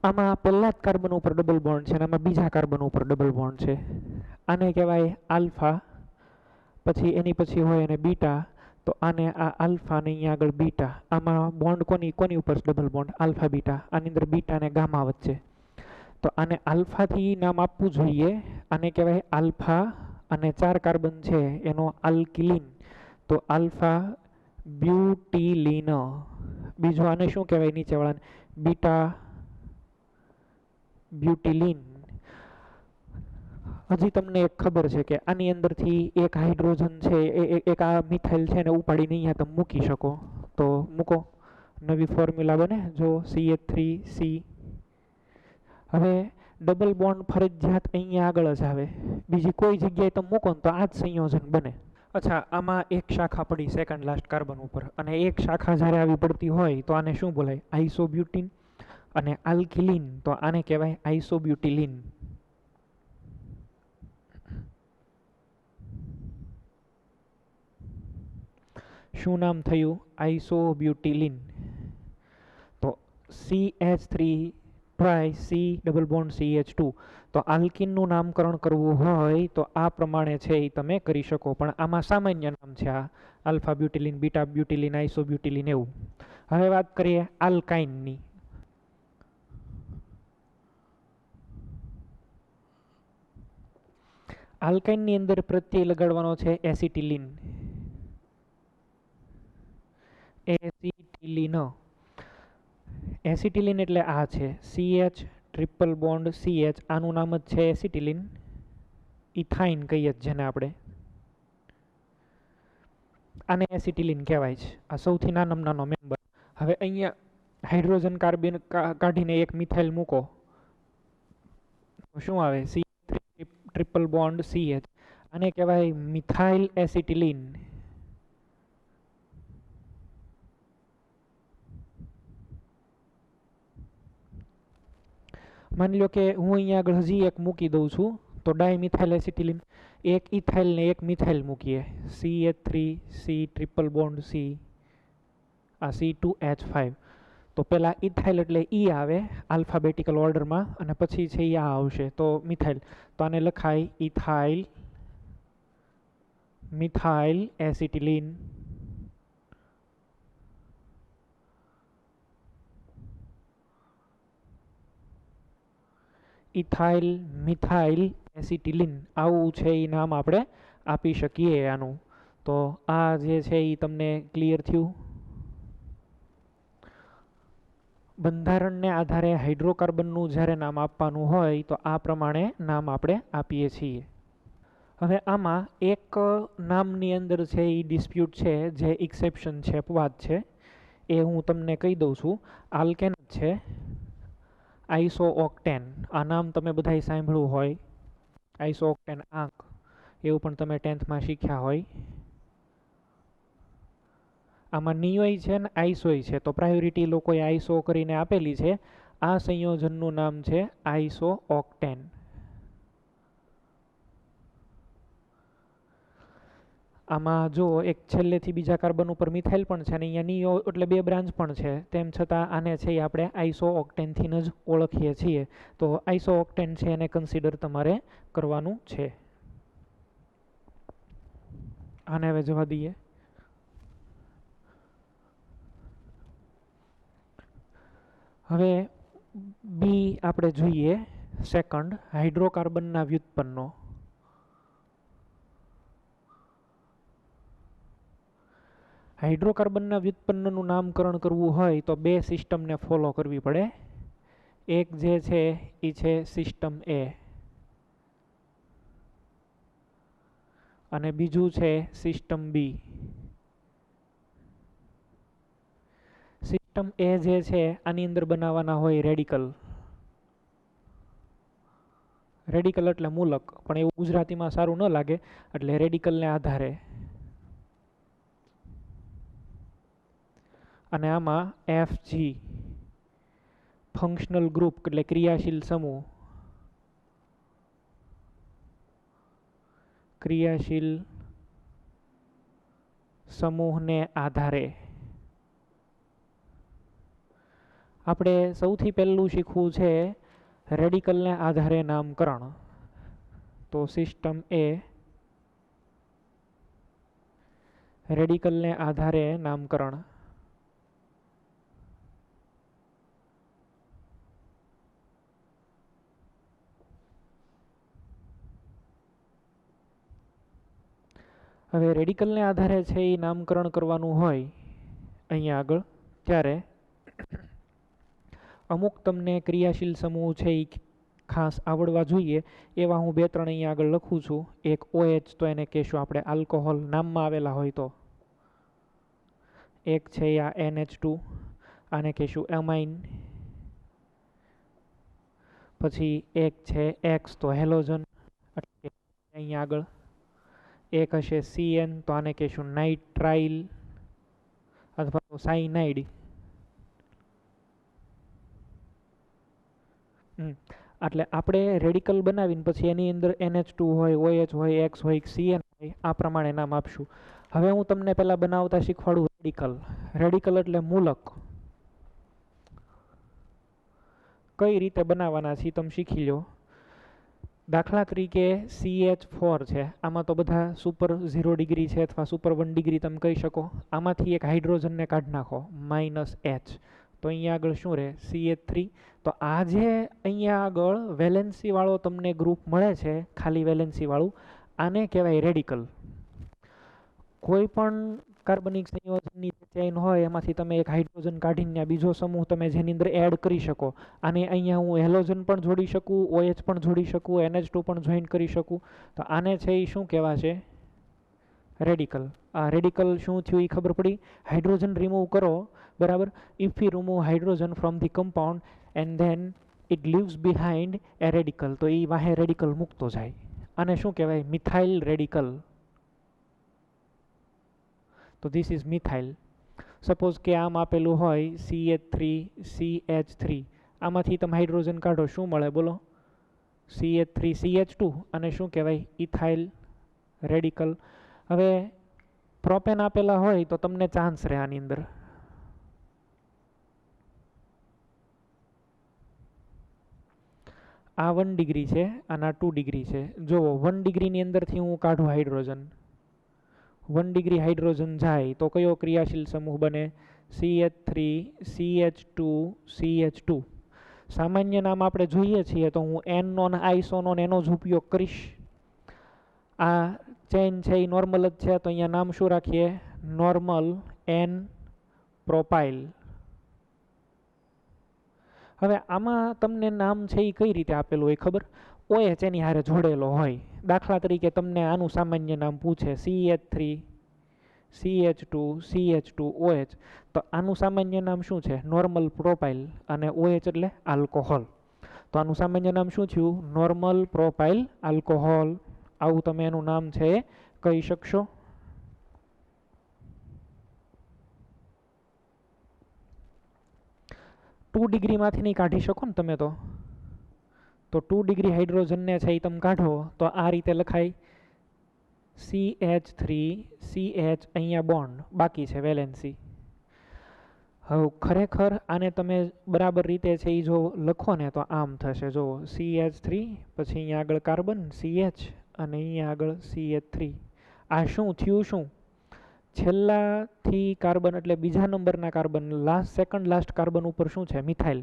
આમાં પહેલા જ કાર્બન ઉપર ડબલ બોન્ડ છે અને આમાં બીજા કાર્બન ઉપર ડબલ બોન્ડ છે. આને કહેવાય આલ્ફા, પછી એની પછી હોય અને બીટા, તો આને આ આલ્ફા ને અહીંયા આગળ બીટા. આમાં બોન્ડ કોની ઉપર ડબલ બોન્ડ? Alpha beta. આની અંદર બીટા ને ગામા વચ્ચે. તો આને આલ્ફાથી નામ આપવું જોઈએ. આને કહેવાય આલ્ફા અને 4 કાર્બન છે એનો આલ્કિલિન, તો આલ્ફા બ્યુટિલિન. બીજું આને શું કહેવાય નીચેવાળાને? બીટા બ્યુટિલિન. હજી તમને એક ખબર છે કે આની અંદરથી એક હાઇડ્રોજન છે એક આ મિથાઇલ છે ને ઉપાડીને અહીંયા તમે મૂકી શકો. તો મૂકો, નવી ફોર્મ્યુલા બને. જો CH3C. હવે ડબલ બોન્ડ ફરજિયાત અહીંયા આગળ જ આવે, બીજી કોઈ જગ્યાએ તમે મૂકો ને તો આ જ સંયોજન બને. અચ્છા, આમાં એક શાખા પડી સેકન્ડ લાસ્ટ કાર્બન ઉપર, અને એક શાખા જ્યારે આવી પડતી હોય તો આને શું બોલાય? આઇસોબ્યુટિન. અને આલ્કિલિન, તો આને કહેવાય આઇસોબ્યુટિલિન. શું નામ થયું? આઇસોબ્યુટિલિન. તો CH3 try C double bond CH2. તો આલ્કિનનું નામકરણ કરવું હોય તો આ પ્રમાણે છે એ તમે કરી શકો, પણ આમાં સામાન્ય નામ છે આ આલ્ફા બ્યુટિલિન, બીટા બ્યુટિલિન, આઇસોબ્યુટિલિન એવું. હવે વાત કરીએ આલ્કાઇનની. આલ્કાઇનની અંદર પ્રત્યય લગાડવાનો છે એસિટિલિન. એસિટિલિન. એસિટિલિન એટલે આ છે CH ટ્રિપલ બોન્ડ CH. આનું નામ જ છે એસિટિલિન. ઇથાઇન કહીએ જેને આપણે, આને એસિટિલિન કહેવાય છે. આ સૌથી નાનામાં નાનો મેમ્બર. હવે અહીંયા હાઇડ્રોજન કાર્બન કાઢીને એક મિથાઇલ મૂકો, શું આવે? CH3 triple bond CH. આને કહેવાય મિથાઇલ એસિટિલિન. માની લો કે હું અહીંયા આગળ હજી એક મૂકી દઉં છું, તો ડાયમિથાઇલ એસિટિલિન. એક ઇથાઇલ ને એક મિથાઇલ મૂકીએ, CH3C ટ્રિપલ બોન્ડ C, આ C2H5. તો પહેલાં ઇથાઇલ એટલે E આવે આલ્ફાબેટિકલ ઓર્ડરમાં, અને પછી છે એ આ આવશે તો મિથાઇલ. તો આને લખાય ethyl methyl acetylene. Ethyl methyl acetylene, આવું છે એ નામ આપણે આપી શકીએ આનું. તો આ જે છે એ તમને ક્લિયર થયું. બંધારણને આધારે હાઇડ્રોકાર્બનનું જ્યારે નામ આપવાનું હોય તો આ પ્રમાણે નામ આપણે આપીએ છીએ. હવે આમાં એક નામની અંદર છે એ ડિસ્પ્યુટ છે, જે એક્સેપ્શન છે, અપવાદ છે, એ હું તમને કહી દઉં છું. આલ્કેન છે આઇસોઓક્ટેન. આ નામ તમે બધાએ સાંભળ્યું હોય. આઇસોઓક્ટેન આંક, એવું પણ તમે 10th શીખ્યા હોય. આમાં નિયોય છે ને આઈસોય છે, તો પ્રાયોરિટી લોકોએ આઈસો કરીને આપેલી છે. આ સંયોજનનું નામ છે આઇસોઓક્ટેન. આમાં જો એક છેલ્લેથી બીજા કાર્બન ઉપર મિથાઇલ પણ છે, અને અહીંયા નિયો એટલે 2 બ્રાન્ચ પણ છે. તેમ છતાં આને છે આપણે આઇસોઓક્ટેનથી જ ઓળખીએ છીએ. તો આઇસોઓક્ટેન છે એને કન્સિડર તમારે કરવાનું છે. આને હવે જવા દઈએ. હવે બી આપણે જોઈએ સેકન્ડ, હાઇડ્રોકાર્બનના વ્યુત્પન્નો. હાઇડ્રોકાર્બનના વ્યુત્પન્નનું નામકરણ કરવું હોય તો 2 સિસ્ટમને ફોલો કરવી પડે. એક જે છે એ છે સિસ્ટમ A, અને બીજું છે સિસ્ટમ બી. સિસ્ટમ A જે છે આની અંદર બનાવવાના હોય રેડિકલ. રેડિકલ એટલે મૂલક, પણ એવું ગુજરાતીમાં સારું ન લાગે એટલે રેડિકલને આધારે. અને આમાં FG ફંક્શનલ ગ્રુપ એટલે ક્રિયાશીલ સમૂહ. ક્રિયાશીલ સમૂહને આધારે આપણે સૌથી પહેલું શીખવું છે રેડિકલને આધારે નામકરણ. તો સિસ્ટમ એ રેડિકલને આધારે નામકરણ. હવે રેડિકલને આધારે છે એ નામકરણ કરવાનું હોય અહીંયા આગળ ત્યારે અમુક તમને ક્રિયાશીલ સમૂહ છે એ ખાસ આવડવા જોઈએ એવા હું 2-3 અહીંયા આગળ લખું છું. એક OH તો એને કહેશું આપણે આલ્કોહોલ નામમાં આવેલા હોય તો. એક છે આ NH2 આને કહેશું એમાઇન. પછી એક છે X તો હેલોજન અહીંયા આગળ. એક હશે CN તો આને કહેશું નાઇટ્રાઇલ અથવા તો સાયનાઇડ. એટલે આપણે રેડિકલ બનાવીને પછી એની અંદર NH2 હોય, OH હોય, X હોય, CN હોય આ પ્રમાણે નામ આપશું. હવે હું તમને પહેલાં બનાવતા શીખવાડું રેડિકલ. રેડિકલ એટલે મૂલક. કઈ રીતે બનાવવાના છે તમે શીખી લો. દાખલા તરીકે CH4 છે, આમાં તો બધા સુપર 0 ડિગ્રી છે અથવા સુપર 1 ડિગ્રી તમે કહી શકો. આમાંથી એક હાઇડ્રોજનને કાઢી નાખો -H તો અહીંયા આગળ શું રહે CH3. તો આ જે અહીંયા આગળ વેલેન્સી વાળો તમને ગ્રુપ મળે છે ખાલી વેલેન્સી વાળું આને કહેવાય રેડિકલ. કોઈ પણ કાર્બનિક સંયોજનની ચેઇન હોય એમાંથી તમે એક હાઇડ્રોજન કાઢીને બીજો સમૂહ તમે જેની અંદર એડ કરી શકો. આને અહીંયા હું હેલોજન પણ જોડી શકું, OH પણ જોડી શકું, NH2 પણ જોઈન કરી શકું. તો આને છે એ શું કહેવાશે રેડિકલ. આ રેડિકલ શું થયું એ ખબર પડી. હાઇડ્રોજન રિમૂવ કરો બરાબર. If you remove hydrogen from the compound and then it leaves behind A radical તો એ વાહે રેડિકલ મૂકતો જાય. આને શું કહેવાય મિથાઇલ રેડિકલ. તો ધીસ ઇઝ મિથાઇલ. સપોઝ કે આમ આપેલું હોય CH3CH3 આમાંથી તમે હાઇડ્રોજન કાઢો શું મળે બોલો CH3CH2 અને શું કહેવાય ઇથાઇલ રેડિકલ. હવે પ્રોપેન આપેલા હોય તો તમને ચાન્સ રહે આની અંદર. આ 1 ડિગ્રી છે અને આ 2 ડિગ્રી છે. જુઓ 1 ડિગ્રીની અંદરથી હું કાઢું હાઇડ્રોજન, 1 ડિગ્રી હાઇડ્રોજન જાય તો કયો ક્રિયાશીલ સમૂહ બને CH3CH2CH2. સામાન્ય નામ આપણે જોઈએ છીએ તો હું એનોન આઇસોનોન એનો જ ઉપયોગ કરીશ. આ ચેઇન છે એ નોર્મલ જ છે તો અહીંયા નામ શું રાખીએ નોર્મલ N પ્રોપાઇલ. હવે આમાં તમને નામ છે એ કઈ રીતે આપેલું હોય ખબર. OH એની હારે જોડેલો હોય. દાખલા તરીકે તમને આનું સામાન્ય નામ પૂછે CH3CH2CH2OH તો આનું સામાન્ય નામ શું છે નોર્મલ પ્રોપાઇલ અને OH એટલે આલ્કોહોલ. તો આનું સામાન્ય નામ શું થયું નોર્મલ પ્રોપાઇલ આલ્કોહોલ. આવું તમે એનું નામ છે એ કહી શકશો. ટુ ડિગ્રીમાંથી નહીં કાઢી શકો ને તમે તો 2 ડિગ્રી હાઇડ્રોજનને છે એ તમે કાઢો તો આ રીતે લખાય CH3CH અહીંયા બોન્ડ બાકી છે વેલેન્સી. હવે ખરેખર આને તમે બરાબર રીતે છે એ જો લખો ને તો આમ થશે. જો CH3 પછી અહીંયા આગળ કાર્બન CH અને અહીંયા આગળ CH3. આ શું થયું શું છેલ્લાથી કાર્બન એટલે બીજા નંબરના કાર્બન સેકન્ડ લાસ્ટ કાર્બન ઉપર શું છે મિથાઇલ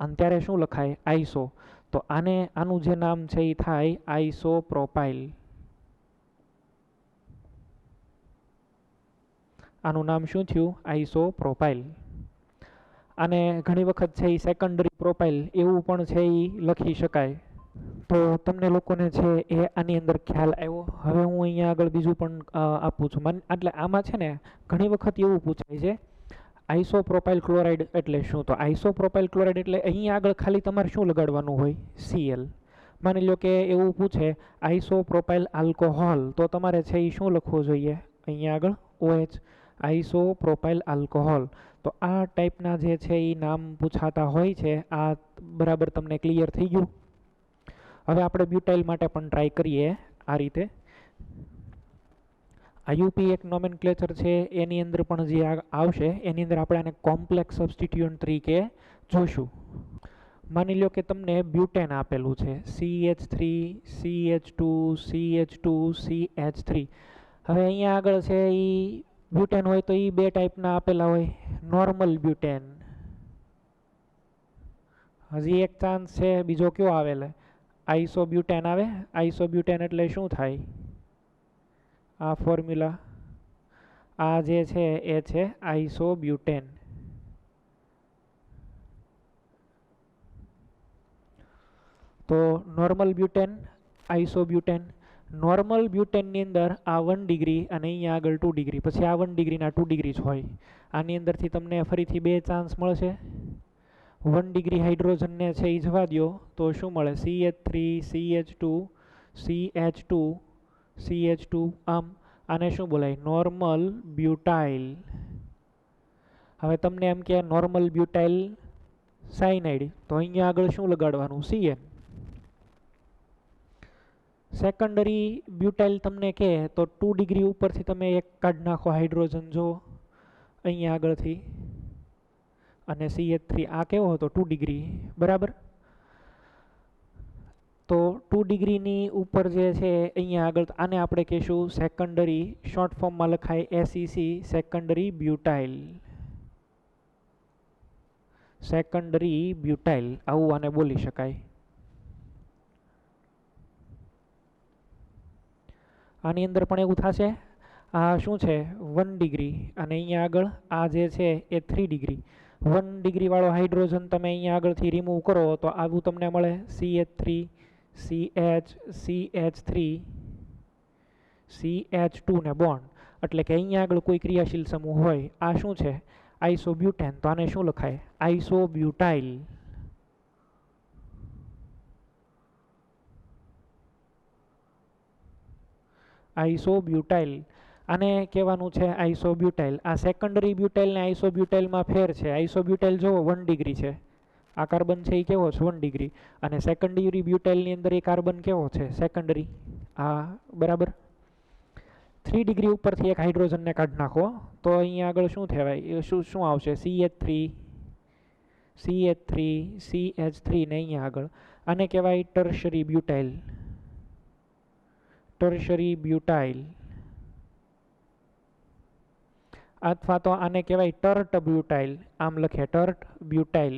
અને ત્યારે શું લખાય આઈસો. તો આનું જે નામ છે એ થાય આઈસોપ્રોપાઇલ. આનું નામ શું થયું આઈસોપ્રોપાઇલ. આને ઘણી વખત છે એ સેકન્ડરી પ્રોપાઇલ એવું પણ છે એ લખી શકાય. તો તમને લોકોને છે એ આની અંદર ખ્યાલ આવ્યો. હવે હું અહીંયા આગળ બીજું પણ આપું છું. એટલે આમાં છે ને ઘણી વખત એવું પૂછાય છે આઇસોપ્રોપાઇલ ક્લોરાઇડ એટલે શું. તો આઇસોપ્રોપાઇલ ક્લોરાઇડ એટલે અહીંયા આગળ ખાલી તમારે શું લગાડવાનું હોય Cl. માની લો કે એવું પૂછે આઇસોપ્રોપાઇલ આલ્કોહોલ તો તમારે છે એ શું લખવું જોઈએ અહીંયા આગળ OH આઇસોપ્રોપાઇલ આલ્કોહોલ. તો આ ટાઈપના જે છે એ નામ પૂછાતા હોય છે. આ બરાબર તમને ક્લિયર થઈ ગયું. હવે આપણે બ્યુટાઇલ માટે પણ ટ્રાય કરીએ આ રીતે. આઈયુપી એક નોમેનક્લેચર છે, એની અંદર પણ જે આવશે એની અંદર આપણે આને કોમ્પ્લેક્સ સબસ્ટિટ્યુઅન્ટ તરીકે જોશું. માની લો કે તમને બ્યુટેન આપેલું છે, CH3 CH2 CH2 CH3. હવે અહીંયા આગળ છે એ બ્યુટેન હોય તો એ બે ટાઈપના આપેલા હોય. નોર્મલ બ્યુટેન, હજી એક ચાન્સ છે બીજો કયો આવેલો, આઈસોબ્યુટેન આવે. આઈસોબ્યુટેન એટલે શું થાય? આ ફોર્મ્યુલા આ જે છે એ છે આઈસોબ્યુટેન. તો નોર્મલ બ્યુટેન, આઈસોબ્યુટેન. નોર્મલ બ્યુટેનની અંદર આ 1 ડિગ્રી અને અહીંયા આગળ 2 ડિગ્રી, પછી આ 1 ડિગ્રીના 2 ડિગ્રી જ હોય. આની અંદરથી તમને ફરીથી બે ચાન્સ મળશે. 1 ડિગ્રી હાઇડ્રોજનને છે એ જવા દો તો શું મળે? CH3 CH2 CH2 CH2. આને શું બોલાય? Normal butyl. હવે તમને એમ કે નોર્મલ બ્યુટાઇલ સાયનાઇડ, તો અહીંયા આગળ શું લગાડવાનું? CN. સેકન્ડરી બ્યુટાઇલ તમને કહે તો 2 ડિગ્રી ઉપરથી તમે એક કાઢી નાખો હાઇડ્રોજન, જો અહીંયા આગળથી, અને CH3 આ કેવો હતો? 2 ડિગ્રી, બરાબર. તો 2 ડિગ્રીની ઉપર જે છે અહીંયા આગળ આને આપણે કહીશું સેકન્ડરી, શોર્ટ ફોર્મમાં લખાય SEC, secondary butyl. Secondary butyl આવું આને બોલી શકાય. આની અંદર પણ એવું થશે. આ શું છે? 1 ડિગ્રી અને અહીંયા આગળ આ જે છે એ 3 ડિગ્રી. 1 ડિગ્રી વાળો હાઇડ્રોજન તમે અહીંયા આગળથી રિમૂવ કરો તો આવું તમને મળે CH3 CH CH3 CH2 ને બોન્ડ. એટલે કે અહીંયા આગળ કોઈ ક્રિયાશીલ સમૂહ હોય. આ શું છે? આઈસોબ્યુટેન. તો આને શું લખાય? આઈસોબ્યુટાઇલ. આઈસોબ્યુટાઇલ આને કહેવાનું છે આઈસોબ્યુટાઇલ. આ સેકન્ડરી બ્યુટાઇલ ને આઈસોબ્યુટાઇલમાં ફેર છે. આઈસોબ્યુટાઇલ જુઓ 1 ડિગ્રી છે, આ કાર્બન છે એ કેવો છે? 1 ડિગ્રી. અને સેકન્ડરી બ્યુટાઇલની અંદર એ કાર્બન કેવો છે? સેકન્ડરી. આ બરાબર. 3 ડિગ્રી ઉપરથી એક હાઇડ્રોજનને કાઢી નાખો તો અહીંયા આગળ શું થવાય? શું આવશે? CH3 CH3 CH3 ને અહીંયા આગળ આને કહેવાય ટર્શરી બ્યુટાઇલ. Tertiary butyl. અથવા તો આને કહેવાય ટર્ટ બ્યુટાઇલ. આમ લખે ટર્ટ બ્યુટાઇલ.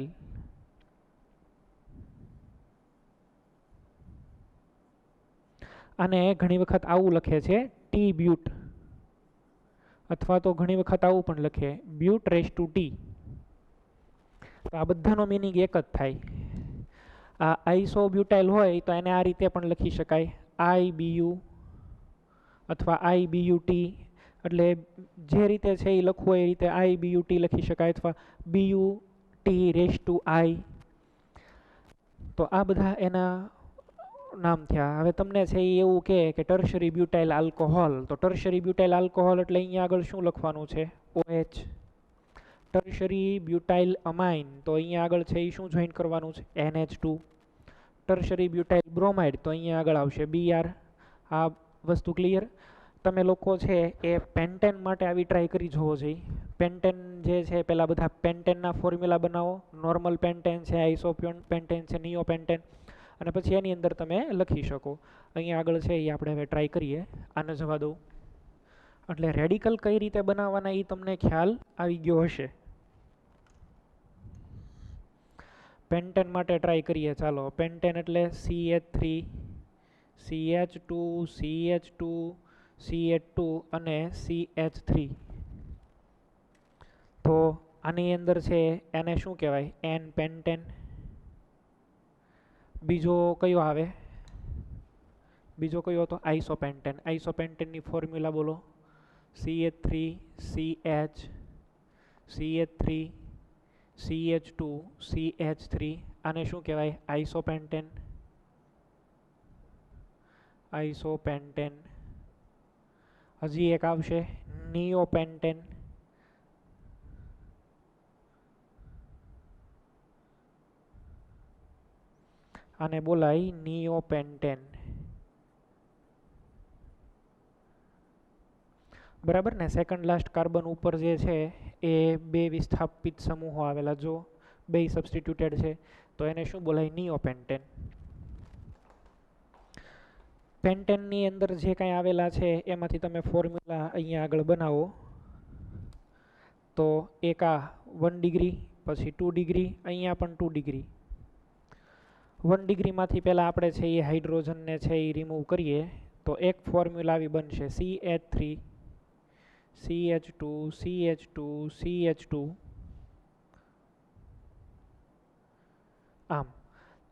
અને ઘણી વખત આવું લખે છે ટી બ્યુટ, અથવા તો ઘણી વખત આવું પણ લખે બ્યુટ રેસ ટુ ટી. તો આ બધાનો મિનિંગ એક જ થાય. આ આઈસોબ્યુટાઇલ હોય તો એને આ રીતે પણ લખી શકાય, IBU અથવા IBUT. એટલે જે રીતે છે એ લખવું એ રીતે IBUT લખી શકાય, અથવા BUT રેસ ટુ I. તો આ બધા એના નામ થયા. હવે તમને છે એ એવું કે ટર્શરી બ્યુટાઇલ આલ્કોહોલ. તો ટર્શરી બ્યુટાઇલ આલ્કોહોલ એટલે અહીંયા આગળ શું લખવાનું છે? OH. ટર્શરી બ્યુટાઇલ અમાઇન, તો અહીંયા આગળ છે એ શું જોઈન કરવાનું છે? NH2. ટર્શરી બ્યુટાઇલ બ્રોમાઇડ, તો અહીંયા આગળ આવશે BR. આ વસ્તુ ક્લિયર? તમે લોકો છે એ પેન્ટેન માટે આવી ટ્રાય કરી જોવો જોઈએ. પેન્ટેન જે છે પહેલાં બધા પેન્ટેનના ફોર્મ્યુલા બનાવો. નોર્મલ પેન્ટેન છે, આઈસો પેન્ટેન છે, નિયો પેન્ટેન, અને પછી એની અંદર તમે લખી શકો. અહીંયા આગળ છે એ આપણે હવે ટ્રાય કરીએ. આને જવા દઉં. એટલે રેડિકલ કઈ રીતે બનાવવાના એ તમને ખ્યાલ આવી ગયો હશે. પેન્ટેન માટે ટ્રાય કરીએ. ચાલો, પેન્ટેન એટલે CH3 CH2 CH2 CH2 અને CH3. તો આની અંદર છે એને શું કહેવાય? N pentane. બીજો કયો આવે? બીજો કયો હતો? આઈસોપેન્ટેન. આઈસોપેન્ટેનની ફોર્મ્યુલા બોલો. CH3 CH CH3 CH2 CH3. આને શું કહેવાય? આઈસોપેન્ટેન. આઈસોપેન્ટેન. હજી એક આવશે નિયોપેન્ટેન. આને બોલાય નિયોપેન્ટેન. બરાબર ને? સેકન્ડ લાસ્ટ કાર્બન ઉપર જે છે એ બે વિસ્થાપિત સમૂહો આવેલા, જો બે સબસ્ટિટ્યુટેડ છે તો એને શું બોલાય? નિયોપેન્ટેન. પેન્ટેનની અંદર જે કાંઈ આવેલા છે એમાંથી તમે ફોર્મ્યુલા અહીંયા આગળ બનાવો તો એક આ 1 ડિગ્રી, પછી 2 ડિગ્રી, અહીંયા પણ 2 ડિગ્રી. 1 ડિગ્રીમાંથી પહેલાં આપણે છે એ હાઇડ્રોજનને છે એ રિમૂવ કરીએ તો એક ફોર્મ્યુલા આવી બનશે CH3 CH2 CH2 CH2. આમ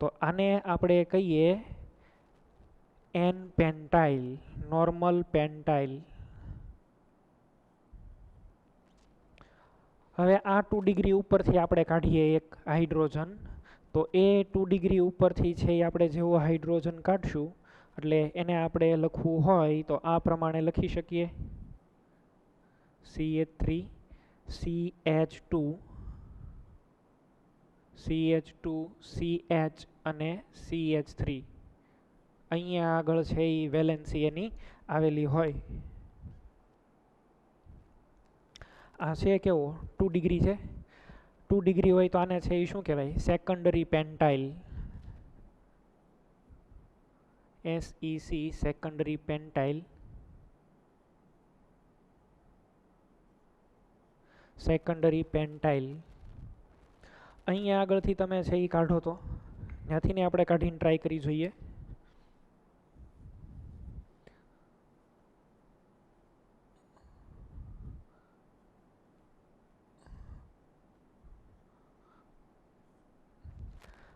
તો આને આપણે કહીએ એન પેન્ટાઇલ, નોર્મલ પેન્ટાઇલ. હવે આ 2 ડિગ્રી ઉપરથી આપણે કાઢીએ એક હાઇડ્રોજન, તો એ 2 ડિગ્રી ઉપરથી છે એ આપણે જેવો હાઇડ્રોજન કાઢશું એટલે એને આપણે લખવું હોય તો આ પ્રમાણે લખી શકીએ CH3 CH2 CH2 CH અને CH3. અહીંયા આગળ છે એ વેલેન્સી એની આવેલી હોય. આ છે કેવો? 2 ડિગ્રી છે. 2 ડિગ્રી હોય તો આને છે એ શું કહેવાય? Secondary pentyl. SEC, secondary pentyl. Secondary pentyl. અહીંયા આગળથી તમે છે એ કાઢો તો ત્યાંથી ને આપણે કાઢીને ટ્રાય કરી જોઈએ.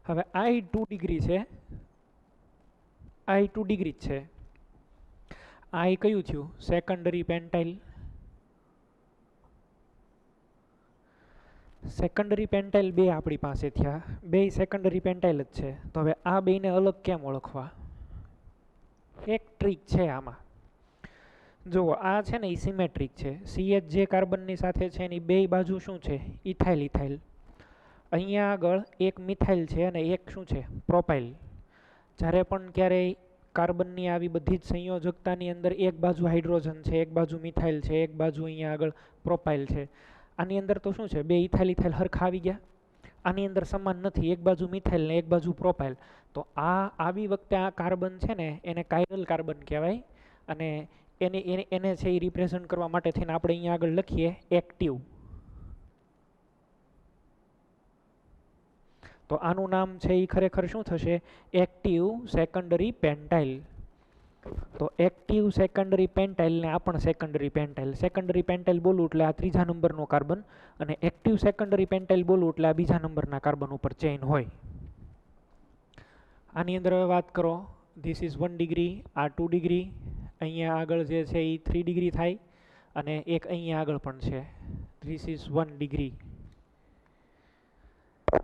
હવે આ 2 ડિગ્રી છે, આ 2 ડિગ્રી જ છે. આ કયું થયું? Secondary pentyl. સેકન્ડરી પેન્ટાઇલ બે આપણી પાસે થયા, બે સેકન્ડરી પેન્ટાઇલ જ છે. તો હવે આ બેને અલગ કેમ ઓળખવા? એક ટ્રીક છે આમાં. જુઓ, આ છે ને એ સિમેટ્રિક છે. CH જે કાર્બનની સાથે છે એની બે બાજુ શું છે? Ethyl ethyl. અહીંયા આગળ એક મિથાઇલ છે અને એક શું છે? પ્રોપાઇલ. જ્યારે પણ ક્યારેય કાર્બનની આવી બધી જ સંયોજકતાની અંદર એક બાજુ હાઇડ્રોજન છે, એક બાજુ મિથાઇલ છે, એક બાજુ અહીંયા આગળ પ્રોપાઇલ છે. આની અંદર તો શું છે? બે ઇથાઇલ ઇથાઇલ હરખા આવી ગયા. આની અંદર સમાન નથી, એક બાજુ મિથાઇલ ને એક બાજુ પ્રોપાઇલ. તો આ આવી વખતે આ કાર્બન છે ને એને કાયરલ કાર્બન કહેવાય અને એને છે એ રિપ્રેઝન્ટ કરવા માટે થઈને આપણે અહીંયા આગળ લખીએ એક્ટિવ. તો આનું નામ છે એ ખરેખર શું થશે? Active secondary pentyl. તો એક્ટિવ સેકન્ડરી પેન્ટાઇલ ને આ પણ સેકન્ડરી પેન્ટાઇલ. સેકન્ડરી પેન્ટાઇલ બોલું એટલે આ ત્રીજા નંબરનો કાર્બન અને એક્ટિવ સેકન્ડરી પેન્ટાઇલ બોલું એટલે આ બીજા નંબરના કાર્બન ઉપર ચેઇન હોય. આની અંદર હવે વાત કરો, ધીસ ઇઝ 1 ડિગ્રી, આ 2 ડિગ્રી, અહીંયા આગળ જે છે એ 3 ડિગ્રી થાય અને એક અહીંયા આગળ પણ છે, ધીસ ઇઝ 1 ડિગ્રી.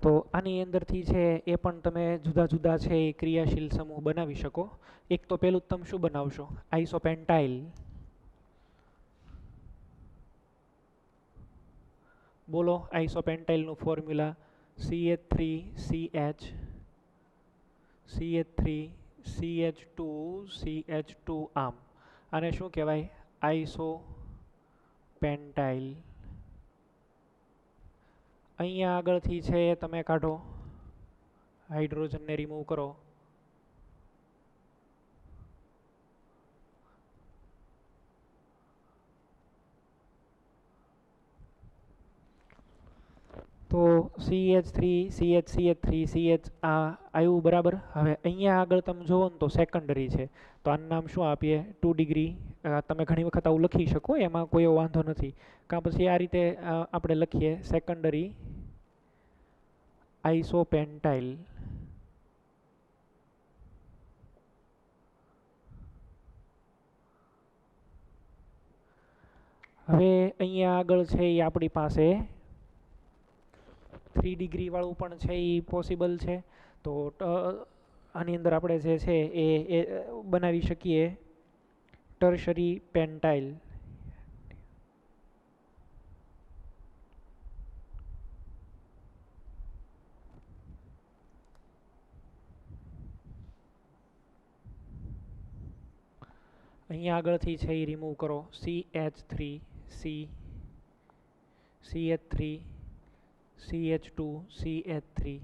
તો આની અંદરથી છે એ પણ તમે જુદા જુદા છે એ ક્રિયાશીલ સમૂહ બનાવી શકો. એક તો પેલું તમે શું બનાવશો? આઇસોપેન્ટાઇલ. બોલો આઇસોપેન્ટાઇલનું formula CH3CH CH3 CH2 CH2. આમ આને શું કહેવાય? આઇસોપેન્ટાઇલ. અહીંયા આગળથી છે તમે કાઢો, હાઇડ્રોજનને રિમૂવ કરો. તો CH3 CH CH3 CH આ આવ્યું બરાબર. હવે અહીંયા આગળ તમે જોવો ને તો સેકન્ડરી છે, તો આનું નામ શું આપીએ? 2 ડિગ્રી. તમે ઘણી વખત આવું લખી શકો, એમાં કોઈ વાંધો નથી. કાં પછી આ રીતે આપણે લખીએ સેકન્ડરી આઇસોપેન્ટાઇલ. હવે અહીંયા આગળ છે એ આપણી પાસે 3 ડિગ્રી વાળું પણ છે એ પોસિબલ છે. તો આની અંદર આપણે જે છે એ બનાવી શકીએ ટર્શરી પેન્ટાઇલ. અહીંયા આગળથી છે એ રિમૂવ કરો, CH3 CH3 CH2 CH3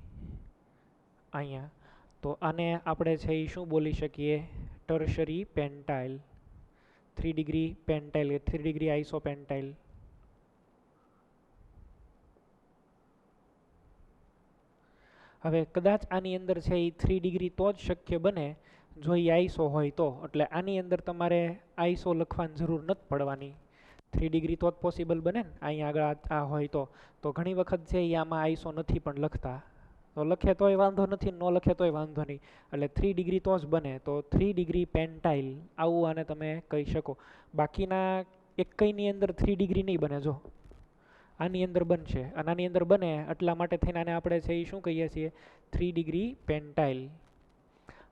અહીંયા. તો આને આપણે છે એ શું બોલી શકીએ? Tertiary pentyl, 3 degree pentyl, 3 degree isopentyl. હવે કદાચ આની અંદર છે એ 3 ડિગ્રી તો જ શક્ય બને જો એ આઈસો હોય તો. એટલે આની અંદર તમારે આઈસો લખવાની જરૂર નથી પડવાની. 3 ડિગ્રી તો જ પોસિબલ બને ને અહીંયા આગળ આ હોય તો ઘણી વખત છે એ આમાં આઈસો નથી પણ લખતા. તો લખે તોય વાંધો નથી, ન લખે તોય વાંધો નહીં. એટલે 3 ડિગ્રી તો જ બને, તો 3 ડિગ્રી પેન્ટાઇલ આવું આને તમે કહી શકો. બાકીના એકની અંદર 3 ડિગ્રી નહીં બને. જો આની અંદર બનશે અને આની અંદર બને એટલા માટે થઈને આને આપણે છે એ શું કહીએ છીએ? 3 ડિગ્રી પેન્ટાઇલ.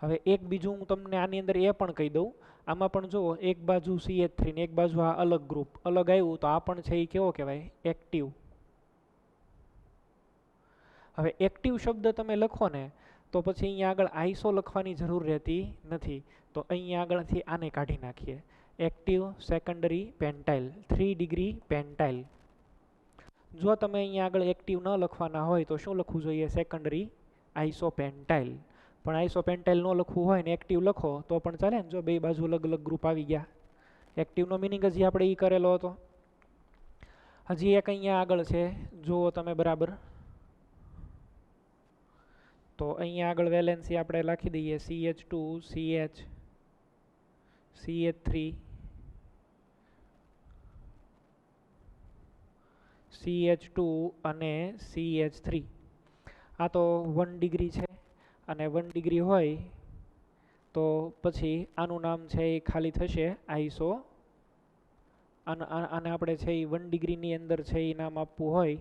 હવે એક બીજું હું તમને આની અંદર એ પણ કહી દઉં. આમાં પણ જુઓ, એક બાજુ CH3 ને એક બાજુ આ અલગ ગ્રુપ અલગ આવ્યું તો આ પણ છે એ કેવો કહેવાય? એક્ટિવ. હવે એક્ટિવ શબ્દ તમે લખો ને તો પછી અહીંયા આગળ આઈસો લખવાની જરૂર રહેતી નથી. તો અહીંયા આગળથી આને કાઢી નાખીએ. Active secondary pentyl, 3 degree pentyl. જો તમે અહીંયા આગળ એક્ટિવ ન લખવાના હોય તો શું લખવું જોઈએ? સેકન્ડરી આઇસોપેન્ટાઇલ. પણ આઇસોપેન્ટાઇલ ન લખવું હોય ને એક્ટિવ લખો તો પણ ચાલે ને. જો બે બાજુ અલગ અલગ ગ્રુપ આવી ગયા. એક્ટિવનો મિનિંગ હજી આપણે એ કરેલો હતો. હજી એક અહીંયા આગળ છે, જુઓ તમે બરાબર. તો અહીંયા આગળ વેલેન્સી આપણે લખી દઈએ CH2 CH CH3 CH2 અને CH3. આ તો 1 ડિગ્રી છે અને 1 ડિગ્રી હોય તો પછી આનું નામ છે એ ખાલી થશે આઈસો. આને આપણે છે એ 1 ડિગ્રીની અંદર છે એ નામ આપવું હોય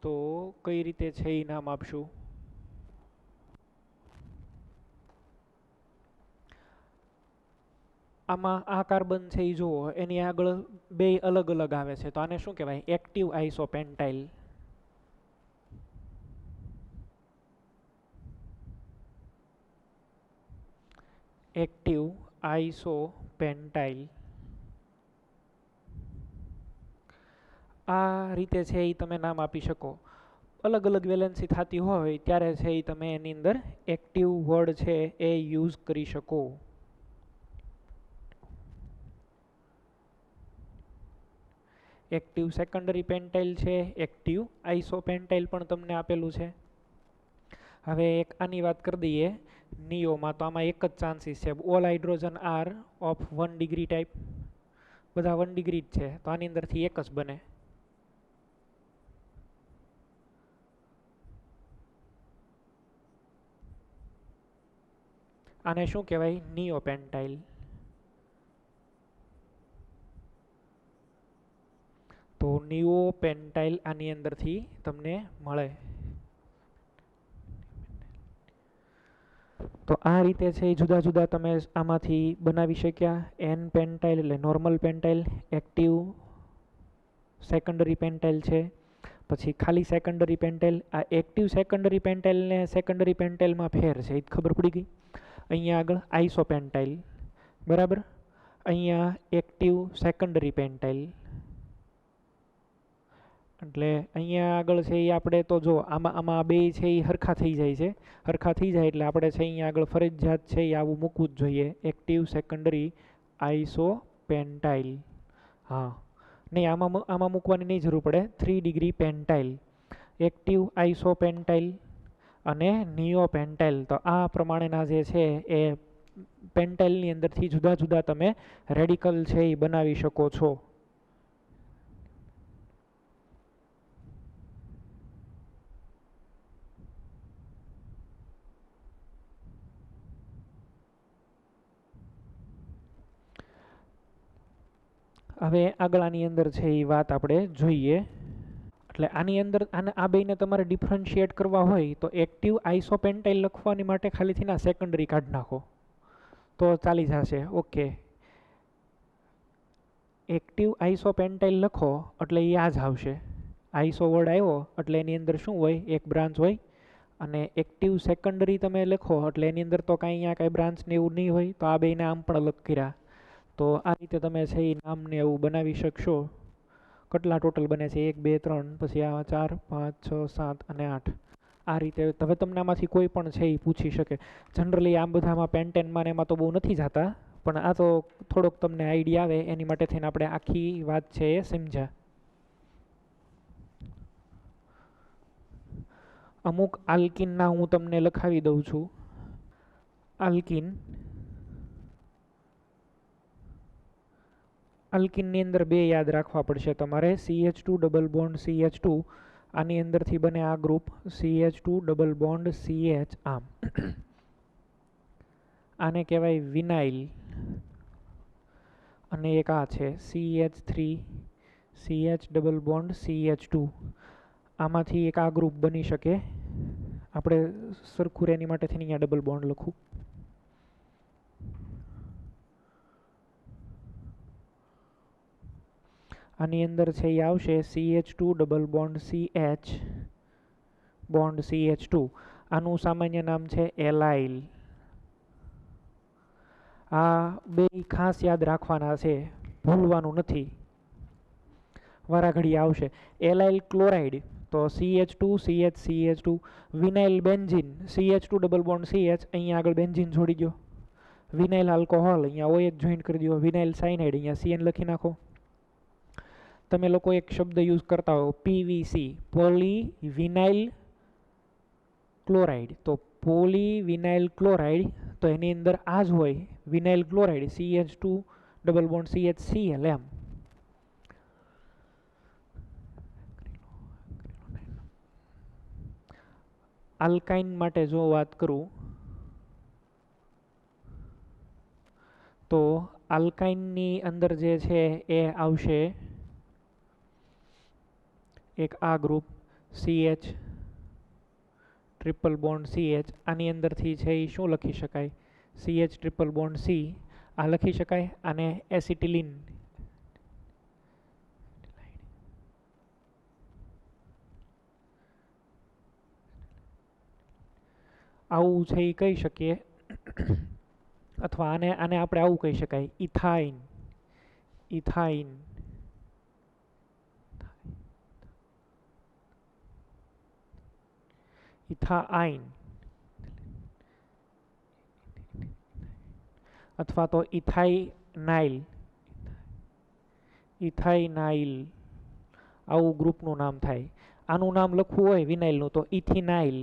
તો કઈ રીતે છે એ નામ આપશું? આમાં આ કાર્બન છે એ જુઓ, એની આગળ બે અલગ અલગ આવે છે તો આને શું કહેવાય? એક્ટિવ આઇસોપેન્ટાઇલ. એક્ટિવ આઇસોપેન્ટાઇલ. આ રીતે છે એ તમે નામ આપી શકો. અલગ અલગ વેલેન્સી થતી હોય ત્યારે છે એ તમે એની અંદર એક્ટિવ વર્ડ છે એ યુઝ કરી શકો. એક્ટિવ સેકન્ડરી પેન્ટાઇલ છે, એક્ટિવ આઇસોપેન્ટાઇલ પણ તમને આપેલું છે. હવે એક આની વાત કરી દઈએ નિયોમાં. તો આમાં એક જ ચાન્સીસ છે. All hydrogen are of 1 degree type. બધા 1 ડિગ્રી જ છે તો આની અંદરથી એક જ બને. આને શું કહેવાય? નિયોપેન્ટાઇલ. તો નિયોપેન્ટાઇલ આની અંદરથી તમને મળે. તો આ રીતે છે એ જુદા જુદા તમે આમાંથી બનાવી શક્યા. એન પેન્ટાઇલ એટલે નોર્મલ પેન્ટાઇલ, એક્ટિવ સેકન્ડરી પેન્ટાઇલ છે, પછી ખાલી સેકન્ડરી પેન્ટાઇલ. આ એક્ટિવ સેકન્ડરી પેન્ટાઇલ ને સેકન્ડરી પેન્ટાઇલમાં ફેર છે એ ખબર પડી ગઈ. અહીંયા આગળ આઇસોપેન્ટાઇલ બરાબર, અહીંયા એક્ટિવ સેકન્ડરી પેન્ટાઇલ. એટલે અહીંયા આગળ છે એ આપણે તો જો આમાં બે છે એ હરખા થઈ જાય છે. હરખા થઈ જાય એટલે આપણે છે અહીંયા આગળ ફરજિયાત છે એ આવું મૂકવું જ જોઈએ, એક્ટિવ સેકન્ડરી આઇસોપેન્ટાઇલ. હા નહીં, આમાં મૂકવાની નહીં જરૂર પડે. 3 ડિગ્રી પેન્ટાઇલ, એક્ટિવ આઇસોપેન્ટાઇલ અને નિયોપેન્ટાઇલ. તો આ પ્રમાણેના જે છે એ પેન્ટાઇલની અંદરથી જુદા જુદા તમે રેડિકલ છે એ બનાવી શકો છો. હવે આગળ આની અંદર છે એ વાત આપણે જોઈએ. એટલે આની અંદર આ બેને તમારે ડિફરન્શિએટ કરવા હોય તો એક્ટિવ આઇસોપેન્ટાઇલ લખવાની માટે ખાલીથી ના સેકન્ડરી કાઢી નાખો તો ચાલી જશે. ઓકે, એક્ટિવ આઇસોપેન્ટાઇલ લખો એટલે એ આ જ આવશે. આઈસો વર્ડ આવ્યો એટલે એની અંદર શું હોય? એક બ્રાન્ચ હોય અને એક્ટિવ સેકન્ડરી તમે લખો એટલે એની અંદર તો કાંઈ અહીંયા કાંઈ બ્રાન્ચ ને એવું નહીં હોય, તો આ બેને આમ પણ અલગ કર્યા. તો આ રીતે તમે છે એ નામને એવું બનાવી શકશો. કેટલા ટોટલ બને છે? 1 2 3, પછી આ 4 5 6 7 અને 8. આ રીતે હવે તમને આમાંથી કોઈ પણ છે એ પૂછી શકે. જનરલી આમ બધામાં પેન્ટેનમાં ને એમાં તો બહુ નથી જતા, પણ આ તો થોડોક તમને આઈડિયા આવે એની માટે થઈને આપણે આખી વાત છે એ સમજ્યા. અમુક આલ્કિનના હું તમને લખાવી દઉં છું. આલ્કિનની અંદર બે યાદ રાખવા પડશે તમારે. CH2 ડબલ બોન્ડ CH2, આની અંદરથી બને આ group CH2 double bond CH. આમ આને કહેવાય વિનાઇલ. અને એક આ છે CH3 CH double bond CH2. આમાંથી એક આ ગ્રુપ બની શકે. આપણે સરખું રે એની માટેથી અહીંયા ડબલ બોન્ડ લખું. આની અંદર છે એ આવશે CH2 double bond CH bond CH2. આનું સામાન્ય નામ છે એલાઇલ. આ બે ખાસ યાદ રાખવાના છે, ભૂલવાનું નથી. વારાઘડી આવશે. એલાઇલ ક્લોરાઇડ તો CH2 CH CH2. Vinyl benzene CH2 double bond CH, અહીંયા આગળ બેન્ઝીન જોડી દો. વિનાઇલ આલ્કોહોલ અહીંયા OH જોઈન્ટ કરી દો. વિનાઇલ સાયનાઇડ અહીંયા CN લખી નાખો. તમે લોકો એક શબ્દ યુઝ કરતા હો PVC, પોલી વિનાઇલ ક્લોરાઇડ. તો પોલી વિનાઇલ ક્લોરાઇડ, તો એની અંદર આ જ હોય vinyl chloride CH2 double bond CHCl. એમ આલ્કાઇન માટે જો વાત કરું તો આલ્કાઇનની અંદર જે છે એ આવશે એક આ group CH triple bond CH. આની અંદરથી છે એ શું લખી શકાય? CH ટ્રિપલ બોન્ડ C આ લખી શકાય. અને એસિટિલિન. આવું છે એ કહી શકીએ. અથવા આને આપણે આવું કહી શકાય ઇથાઇન. ઇથાઇન ઇથાઇન અથવા તો ઇથાઇનાઇલ. ઇથાઇનાઇલ આવું ગ્રુપનું નામ થાય. આનું નામ લખવું હોય વિનાઇલનું તો ઇથિનાઇલ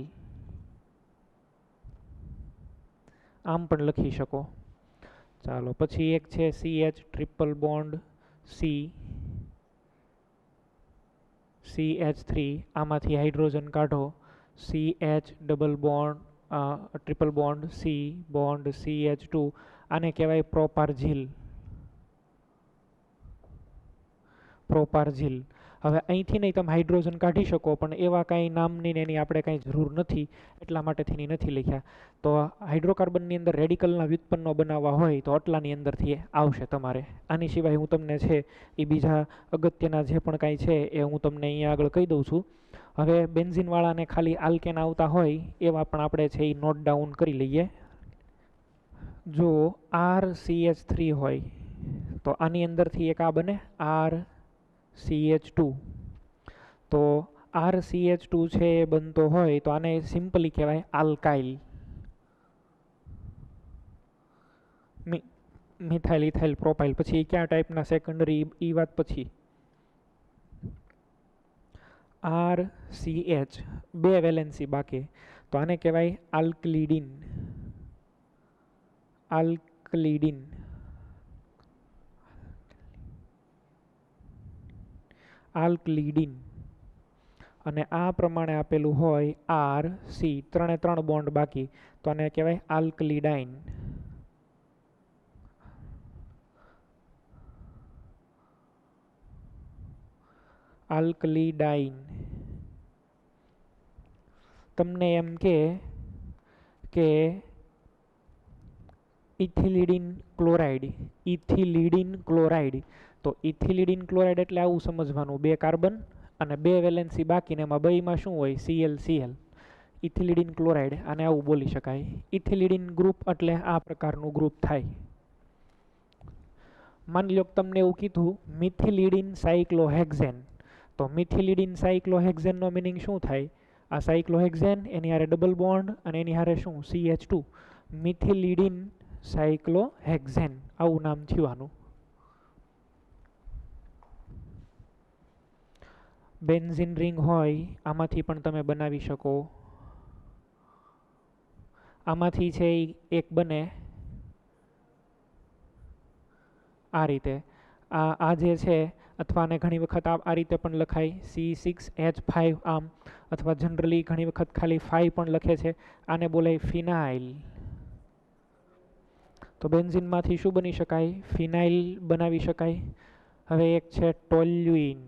આમ પણ લખી શકો. ચાલો પછી એક છે CH triple bond C CH3. આમાંથી હાઇડ્રોજન કાઢો. CH double bond triple bond C bond CH2. આને કહેવાય પ્રોપાર્જિલ. પ્રોપાર્જિલ. હવે અહીંથી નહીં તમે હાઇડ્રોજન કાઢી શકો, પણ એવા કાંઈ નામની ને એની આપણે કાંઈ જરૂર નથી, એટલા માટેથી નથી લખ્યા. તો હાઇડ્રોકાર્બનની અંદર રેડિકલના વ્યુત્પન્નો બનાવવા હોય તો આટલાની અંદરથી આવશે તમારે. આની સિવાય હું તમને છે એ બીજા અગત્યના જે પણ કાંઈ છે એ હું તમને અહીંયા આગળ કહી દઉં છું. હવે બેન્ઝિનવાળાને ખાલી આલ્કેન આવતા હોય એવા પણ આપણે છે એ નોટ ડાઉન કરી લઈએ. જો RCH3 હોય તો આની અંદરથી એક આ બને RCH2. તો RCH2 છે એ બનતો હોય તો આને સિમ્પલી કહેવાય આલ્કાઇલ. Methyl ethyl propyl. પછી કયા ટાઈપના સેકન્ડરી એ વાત પછી. RCH બે વેલેન્સી બાકી, તો આને કહેવાય આલ્કલિડિન. આલ્કલિડિન. આલ્કલિડિન. અને આ પ્રમાણે આપેલું હોય RC, 3 બોન્ડ બાકી, તો આને કહેવાય આલ્કલિડાઇન. આલ્કલિડાઇન. તમને એમ કે ઇથિલિડિન ક્લોરાઇડ. ઇથિલિડિન ક્લોરાઇડ. તો ઇથિલિડિન ક્લોરાઇડ એટલે આવું સમજવાનું, 2 કાર્બન અને 2 વેલેન્સી બાકીને એમાં બેમાં શું હોય? CL CL. ઇથિલિડીન ક્લોરાઇડ, આને આવું બોલી શકાય. ઇથિલિડીન ગ્રુપ એટલે આ પ્રકારનું ગ્રુપ થાય. માની લો તમને એવું કીધું મિથિલિડીન સાયક્લોહેક્ઝેન, તો મિથિલિડીન સાયક્લોહેક્ઝેનનો મિનિંગ શું થાય? આ સાયક્લોહેક્ઝેન, એની હારે ડબલ બોન્ડ અને એની હારે શું? CH2. મિથિલિડીન સાયક્લોહેક્ઝેન, આવું નામ થયું આનું. બેન્ઝીન રિંગ હોય આમાંથી પણ તમે બનાવી શકો. આમાંથી છે એક બને આ રીતે. આ જે છે, અથવા આને ઘણી વખત આ રીતે પણ લખાય C6H5 આમ, અથવા જનરલી ઘણી વખત ખાલી 5 પણ લખે છે. આને બોલાય ફિનાઇલ. તો બેન્ઝીનમાંથી શું બની શકાય? ફિનાઇલ બનાવી શકાય. હવે એક છે ટોલ્યુઇન,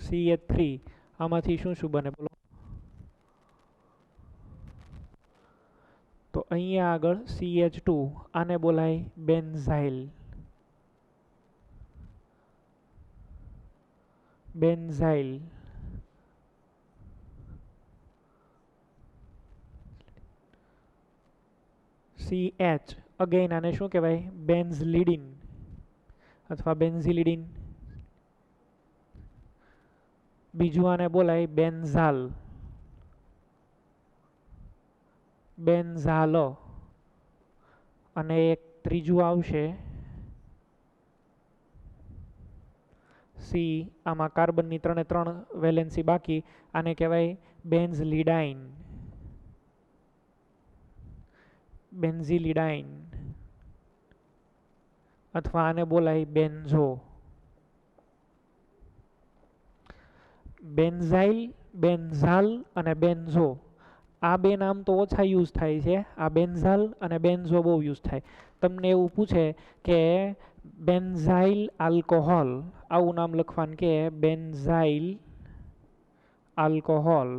CH3. આમાંથી શું શું બને બોલો? તો અહીંયા આગળ CH2, આને બોલાય બેન્ઝાઇલ. બેન્ઝાઇલ. CH અગેન આને શું કહેવાય? બેન્ઝલિડીન અથવા બેન્ઝિલિડીન. બીજું આને બોલાય બેન્ઝાલ. બેન્ઝાલ. અને એક ત્રીજું આવશે સી. આમાં કાર્બનની 3 વેલેન્સી બાકી. આને કહેવાય બેન્ઝલિડાઇન. બેન્ઝિલિડાઇન. અથવા આને બોલાય બેન્ઝો. બેન્ઝાઇલ, બેન્ઝાલ અને બેન્ઝો, આ બે નામ તો ઓછા યુઝ થાય છે. આ બેન્ઝાલ અને બેન્ઝો બહુ યુઝ થાય. તમને એવું પૂછે કે બેન્ઝાઇલ આલ્કોહોલ, આવું નામ લખવાનું કે બેન્ઝાઇલ આલ્કોહોલ,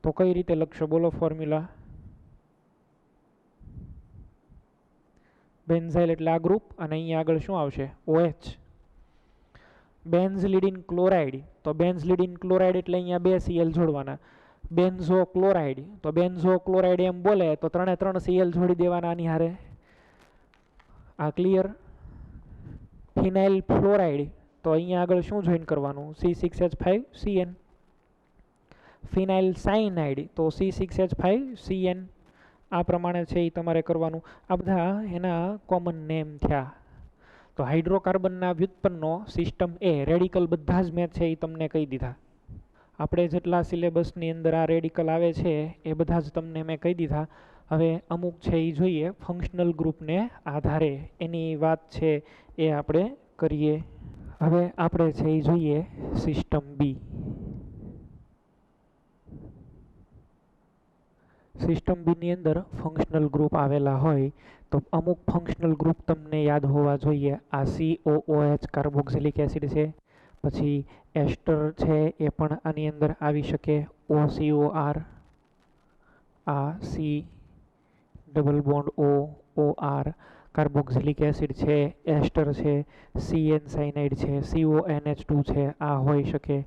તો કઈ રીતે લખશો બોલો ફોર્મ્યુલા? બેન્ઝાઇલ એટલે આ ગ્રુપ, અને અહીંયા આગળ શું આવશે? OH. બેન્ઝલિડીન ક્લોરાઇડ, તો બેન્ઝલિડીન ક્લોરાઇડ એટલે અહીંયા 2 Cl જોડવાના. બેન્ઝો ક્લોરાઇડ, તો બેન્ઝો ક્લોરાઇડ એમ બોલે તો 3 Cl જોડી દેવાના આની હારે. આ ક્લિયર? ફિનાઇલ ફ્લોરાઇડ, તો અહીંયા આગળ શું જોઈન કરવાનું? C6H5Cn. ફિનાઇલ સાયનાઇડ, તો C6H5Cn. આ પ્રમાણે છે એ તમારે કરવાનું. આ બધા એના કોમન નેમ થયા. તો હાઇડ્રોકાર્બનના વ્યુત્પન્નો સિસ્ટમ એ રેડિકલ બધા જ મેં છે એ તમને કહી દીધા. આપણે જેટલા સિલેબસની અંદર આ રેડિકલ આવે છે એ બધા જ તમને મેં કહી દીધા. હવે અમુક છે એ જોઈએ ફંક્શનલ ગ્રુપને આધારે એની વાત છે એ આપણે કરીએ. હવે આપણે છે એ જોઈએ સિસ્ટમ બી. સિસ્ટમ બીની અંદર ફંક્શનલ ગ્રુપ આવેલા હોય તો અમુક ફંક્શનલ ગ્રુપ તમને યાદ હોવા જોઈએ. આ COOH કાર્બોક્સિલિક એસિડ છે. પછી એસ્ટર છે એ પણ આની અંદર આવી શકે. OCOR, આ C double bond OR carboxylic acid છે, એસ્ટર છે. CN સાયનાઇડ છે, CONH2 છે, આ હોઈ શકે.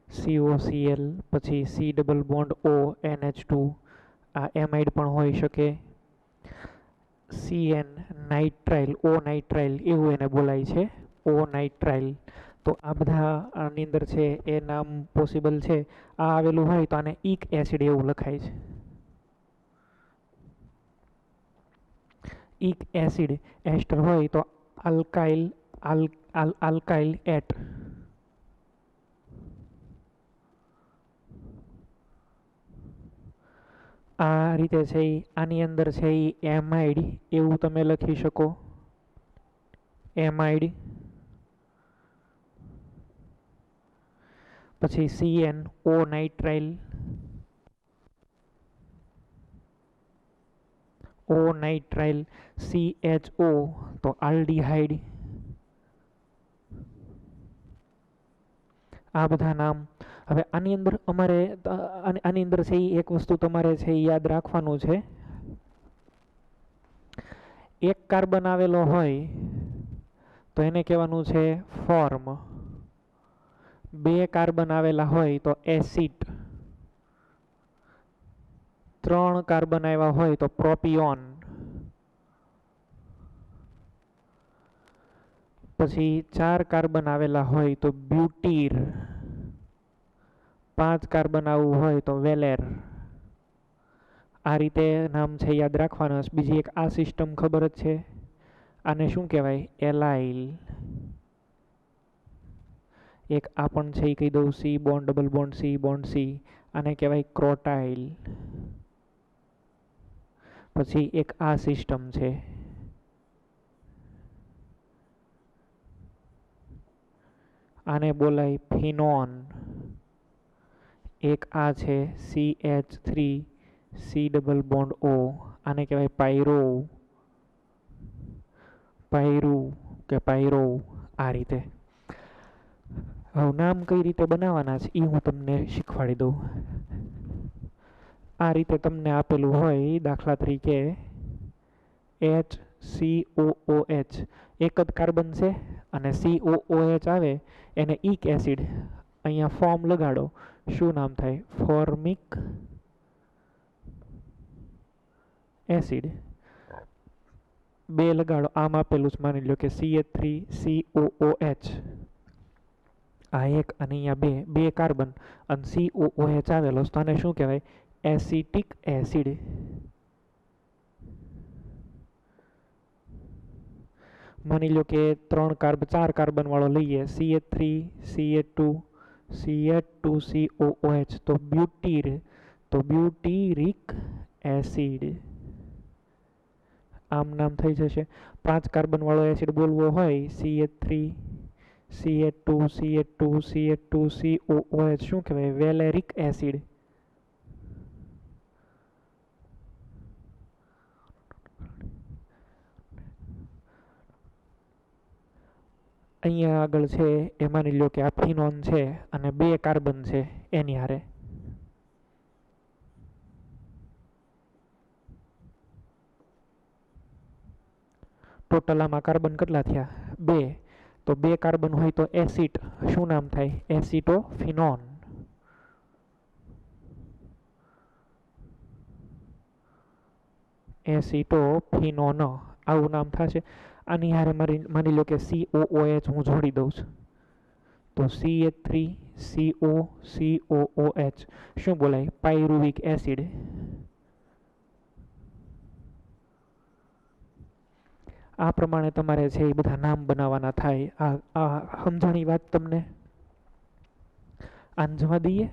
COCl, પછી C ડબલ બોન્ડ ONH2, આ એમાઇડ પણ હોઈ શકે. CN નાઇટ્રાઇલ, O નાઇટ્રાઇલ એવું એને બોલાય છે, O નાઇટ્રાઇલ. તો આ બધા આની અંદર છે એ નામ પોસિબલ છે. આ આવેલું હોય તો આને ઇક એસિડ એવું લખાય છે. ઇક એસિડ. એસ્ટર હોય તો આલ્કાઇલ, આલ્કાઇલ એટ. આ રીતે છે આની અંદર છે એ એમાઇડ એવું તમે લખી શકો. એમાઇડ. પછી CN O nitrile, O nitrile. CHO તો આલ્ડીહાઇડ. આ બધા નામ. હવે આની અંદર અમારે આની અંદર છે એ એક વસ્તુ તમારે છે એ યાદ રાખવાનું છે. એક કાર્બન આવેલો હોય તો એને કહેવાનું છે ફોર્મ. 2 કાર્બન આવેલા હોય તો એસિડ, 3 કાર્બન આવ્યા હોય તો પ્રોપિયોન, પછી 4 કાર્બન આવેલા હોય તો બ્યુટીર, 5 કાર્બન આવવું હોય તો વેલેર. આ રીતે નામ છે યાદ રાખવાના. બીજી એક આ સિસ્ટમ ખબર જ છે, આને શું કહેવાય? એલાઇલ. એક આ પણ છે એ કહી દઉં, C bond double bond C bond C, આને કહેવાય ક્રોટાઇલ. પછી એક આ સિસ્ટમ છે, આને બોલાય ફિનોન. એક આ છે CH3 C double bond O, આને કહેવાય પાયરો, પાયરુ કે પાયરો. આ રીતે હવે નામ કઈ રીતે બનાવવાના છે એ હું તમને શીખવાડી દઉં. આ રીતે તમને આપેલું હોય, દાખલા તરીકે HCOOH, એક જ કાર્બન છે અને COOH આવે એને ઇક એસિડ. અહીંયા ફોર્મ લગાડો, શું નામ થાય? Formic acid. 2 લગાડો, આમ આપેલું છે, માની લો કે CH3COOH, આ એક અને અહીંયા 2 કાર્બન અને COOH આવેલો, તો આને શું કહેવાય? Acetic acid. માની લો કે 4 કાર્બન વાળો લઈએ, CH3 CH2 CH2COOH, તો બ્યુટીર, તો બ્યુટીરિક એસિડ. આમ નામ થઈ જશે. 5 કાર્બન વાળો એસિડ બોલવો હોય, CH3 CH2 CH2 CH2 COOH, શું કહેવાય? વેલેરિક એસિડ. અહીંયા આગળ છે એ માની લો કે આ ફિનોન છે અને 2 કાર્બન છે એની હારે. ટોટલ આમાં કાર્બન કેટલા થયા? 2. તો 2 કાર્બન હોય તો એસિડ, શું નામ થાય? એસિટોફિનોન. એસિટોફિનોન આવું નામ થશે. આની હારે માની લો કે COOH હું જોડી દઉં છું, તો CH3COCOOH શું બોલાય? Pyruvic acid. આ પ્રમાણે તમારે છે એ બધા નામ બનાવવાના થાય. આ સમજાણી વાત તમને? આને જવા દઈએ.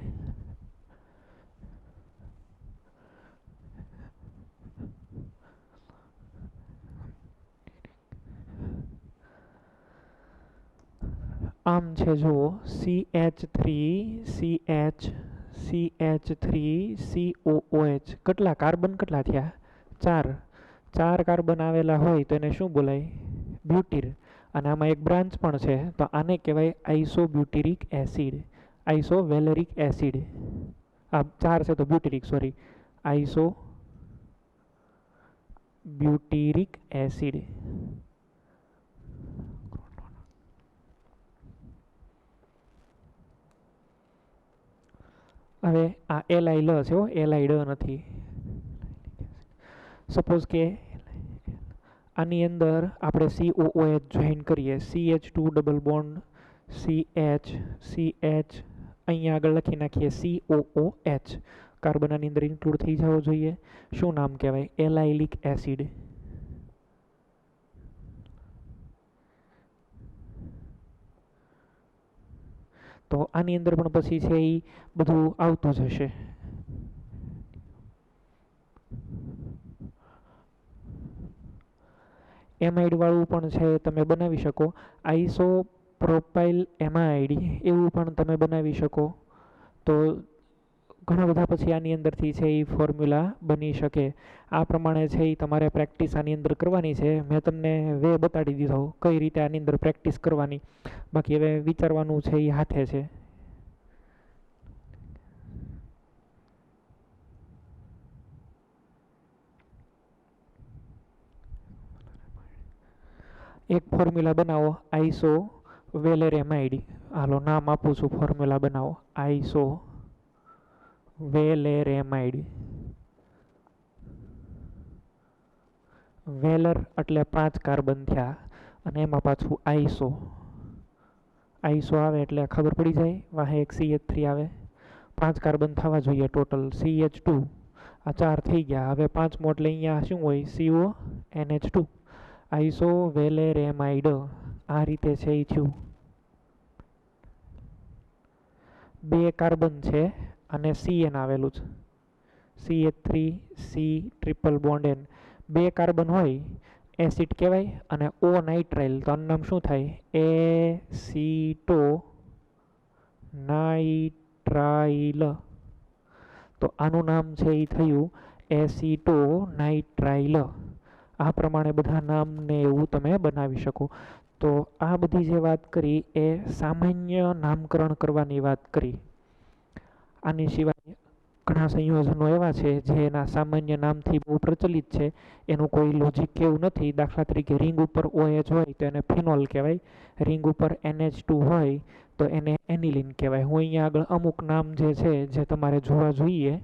આમ છે જુઓ, CH3CH3COOH, કેટલા કાર્બન કેટલા થયા? 4. 4 કાર્બન આવેલા હોય તો એને શું બોલાય? બ્યુટીર. અને આમાં એક બ્રાન્ચ પણ છે, તો આને કહેવાય આઇસોબ્યુટીરિક એસિડ, આઇસોવેલેરિક એસિડ. આ 4 છે તો બ્યુટીરિક, સોરી, આઇસોબ્યુટીરિક એસિડ. હવે આ એલાઇલ છે, એલાઇડ નથી. સપોઝ કે આની અંદર આપણે COOH જોઈન કરીએ, CH2 ડબલ બોન્ડ CH અહીંયા આગળ લખી નાખીએ COOH. કાર્બન આની અંદર ઇન્ક્લુડ થઈ જવો જોઈએ. શું નામ કહેવાય? Allylic acid. તો આની અંદર પણ પછી છે એ બધું આવતું જ હશે. એમાઇડ વાળું પણ છે તમે બનાવી શકો, આઇસોપ્રોપાઇલ એમાઇડ એવું પણ તમે બનાવી શકો. તો ઘણા બધા પછી આની અંદરથી છે એ ફોર્મ્યુલા બની શકે. આ પ્રમાણે છે એ તમારે પ્રેક્ટિસ આની અંદર કરવાની છે. મેં તમને વે બતાડી દીધો કઈ રીતે આની અંદર પ્રેક્ટિસ કરવાની. બાકી હવે વિચારવાનું છે એ હાથે છે. એક ફોર્મ્યુલા બનાવો આઈસો વેલેરેમાઇડ. હાલો નામ આપું છું, ફોર્મ્યુલા બનાવો આઈસો વેલેરેમાઇડ. વેલર એટલે 5 કાર્બન થયા અને એમાં પાછું આઈસો. આઈસો આવે એટલે ખબર પડી જાય, વાહે એક CH3 આવે, 5 કાર્બન થવા જોઈએ ટોટલ, CH2 આ 4 થઈ ગયા. હવે 5મો એટલે અહીંયા શું હોય, CONH2, આઈસો વેલેરેમાઇડ. આ રીતે છે એ થયું. 2 કાર્બન છે અને CN આવેલું છે, CH3 C triple bond N. 2 carbon હોય એસિડ કહેવાય અને O નાઇટ્રાઇલ, તો આનું નામ શું થાય, એસિટો નાઇટ્રાઇલ. તો આનું નામ છે એ થયું એસિટો નાઇટ્રાઇલ. આ પ્રમાણે બધા નામને એવું તમે બનાવી શકો. તો આ બધી જે વાત કરી એ સામાન્ય નામકરણ કરવાની વાત કરી. આની સિવાય ઘણા સંયોજનો એવા છે જે એના સામાન્ય નામથી બહુ પ્રચલિત છે, એનું કોઈ લોજિક કેવું નથી. દાખલા તરીકે રિંગ ઉપર OH હોય તો એને ફિનોલ કહેવાય, રિંગ ઉપર NH2 હોય તો એને એનિલિન કહેવાય. હું અહીંયા આગળ અમુક નામ જે છે જે તમારે જોવા જોઈએ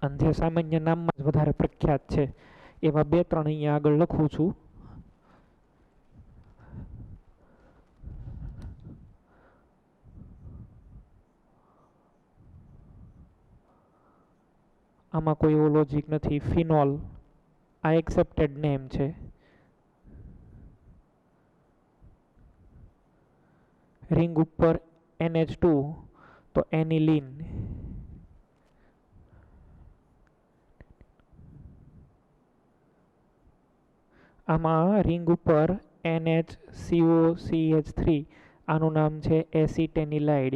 અને જે સામાન્ય નામમાં જ વધારે પ્રખ્યાત છે એવા 2-3 અહીંયા આગળ લખું છું. આમાં કોઈ એવો લોજિક નથી. ફિનોલ આ એક્સેપ્ટેડ નેમ છે. રિંગ ઉપર NH2 તો એનિલિન. આમાં રિંગ ઉપર NHCOCH3 આનું નામ છે એસિટેનિલાઇડ.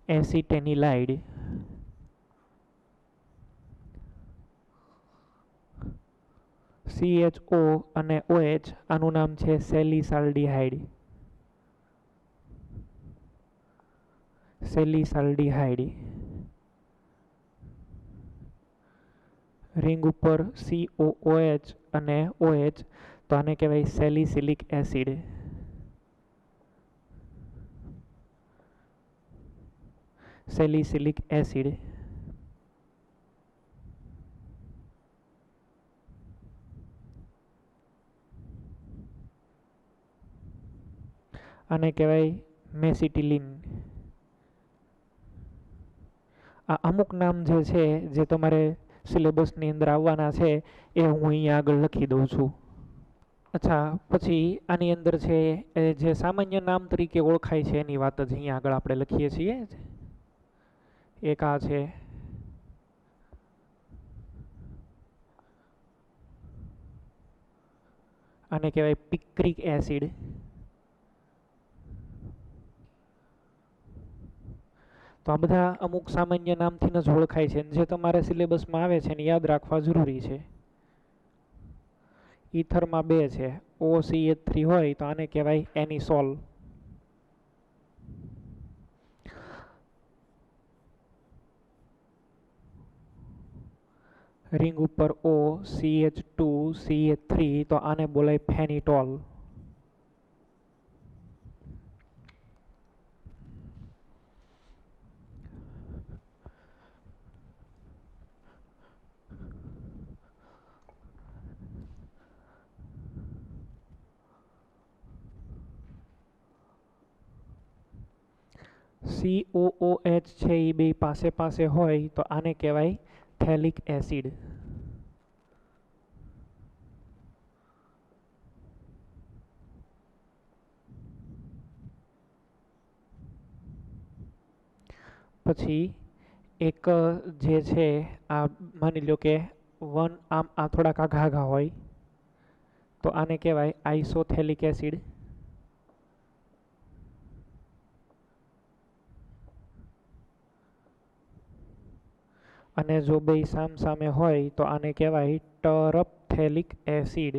એસિટેનિલાઇડ. CHO અને OH આનું નામ છે સેલિસાલ્ડિહાઇડ. સેલિસાલ્ડિહાઇડ. રિંગ ઉપર COOH અને OH તો આને કહેવાય સેલિસિલિક એસિડ. Salicylic acid. આને કહેવાય મેસિટિલિન. આ અમુક નામ જે છે જે તમારે સિલેબસની અંદર આવવાના છે એ હું અહીંયા આગળ લખી દઉં છું. અચ્છા, પછી આની અંદર છે જે સામાન્ય નામ તરીકે ઓળખાય છે એની વાત જ અહીંયા આગળ આપણે લખીએ છીએ. એક આ છે, આને કહેવાય પિક્રિક એસિડ. તો આ બધા અમુક સામાન્ય નામથી જ ઓળખાય છે, જે તમારે સિલેબસમાં આવે છે ને યાદ રાખવા જરૂરી છે. ઈથરમાં 2 છે, OCH3 હોય તો આને કહેવાય એનિસોલ. રિંગ ઉપર O CH2 CH3 તો આને બોલાય ફેનિટોલ. COOH છે એ બે પાસે પાસે હોય તો આને કહેવાય થેલિક એસિડ. પછી એક જે છે આ માની લો કે આમ આ થોડાક આઘા આઘા હોય તો આને કહેવાય આઇસોથેલિક એસિડ. અને જો બે સામ સામે હોય તો આને કહેવાય ટરપથેલિક એસિડ.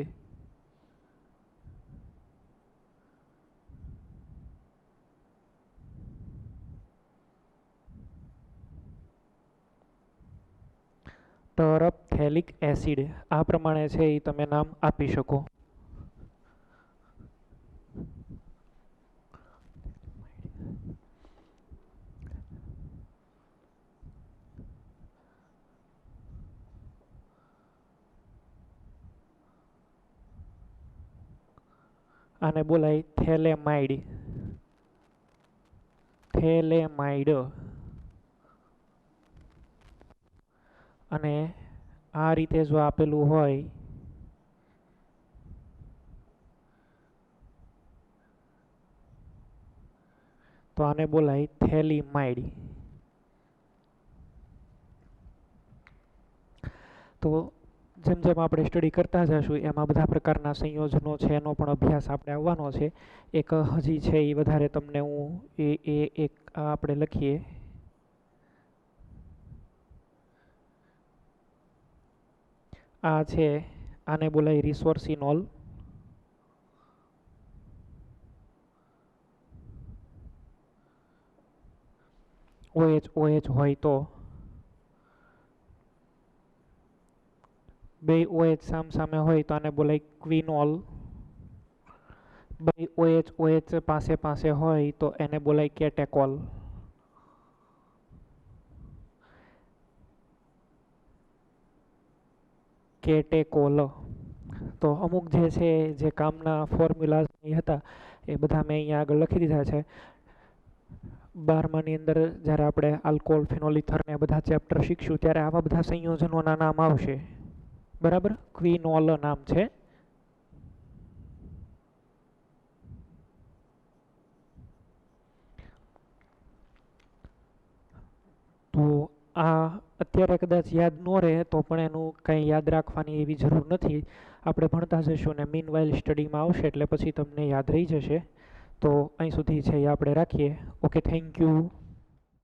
ટરફથેલિક એસિડ આ પ્રમાણે છે એ તમે નામ આપી શકો. આને બોલાય થેલેમાઇડ. થેલેમાઇડ. અને આ રીતે જો આપેલું હોય તો આને બોલાય થેલિમાઇડ. તો જેમ જેમ આપણે સ્ટડી કરતા જશું એમાં બધા પ્રકારના સંયોજનો છે એનો પણ અભ્યાસ આપણે આવવાનો છે. એક હજી છે એ વધારે તમને હું એક આપણે લખીએ. આ છે આને બોલાય રિસોર્સિનોલ. OH હોય તો બે OH સામે હોય તો આને બોલાય ક્વિનોલ. બે OH પાસે હોય તો એને બોલાય કેટેકોલ. કેટેકોલ. તો અમુક જે છે જે કામના ફોર્મ્યુલા હતા એ બધા મેં અહીંયા આગળ લખી દીધા છે. 12માની અંદર જ્યારે આપણે આલ્કોહોલ, ફિનોલ, ઇથર ને બધા ચેપ્ટર શીખશું ત્યારે આવા બધા સંયોજનોના નામ આવશે. બરાબર. ક્વિનોલ નામ છે. તો આ અત્યારે કદાચ યાદ ન રહે તો પણ એનું કંઈ યાદ રાખવાની એવી જરૂર નથી. આપણે ભણતા જઈશું ને મીન વાઇલ સ્ટડીમાં આવશે એટલે પછી તમને યાદ રહી જશે. તો અહીં સુધી છે એ આપણે રાખીએ. Okay, thank you.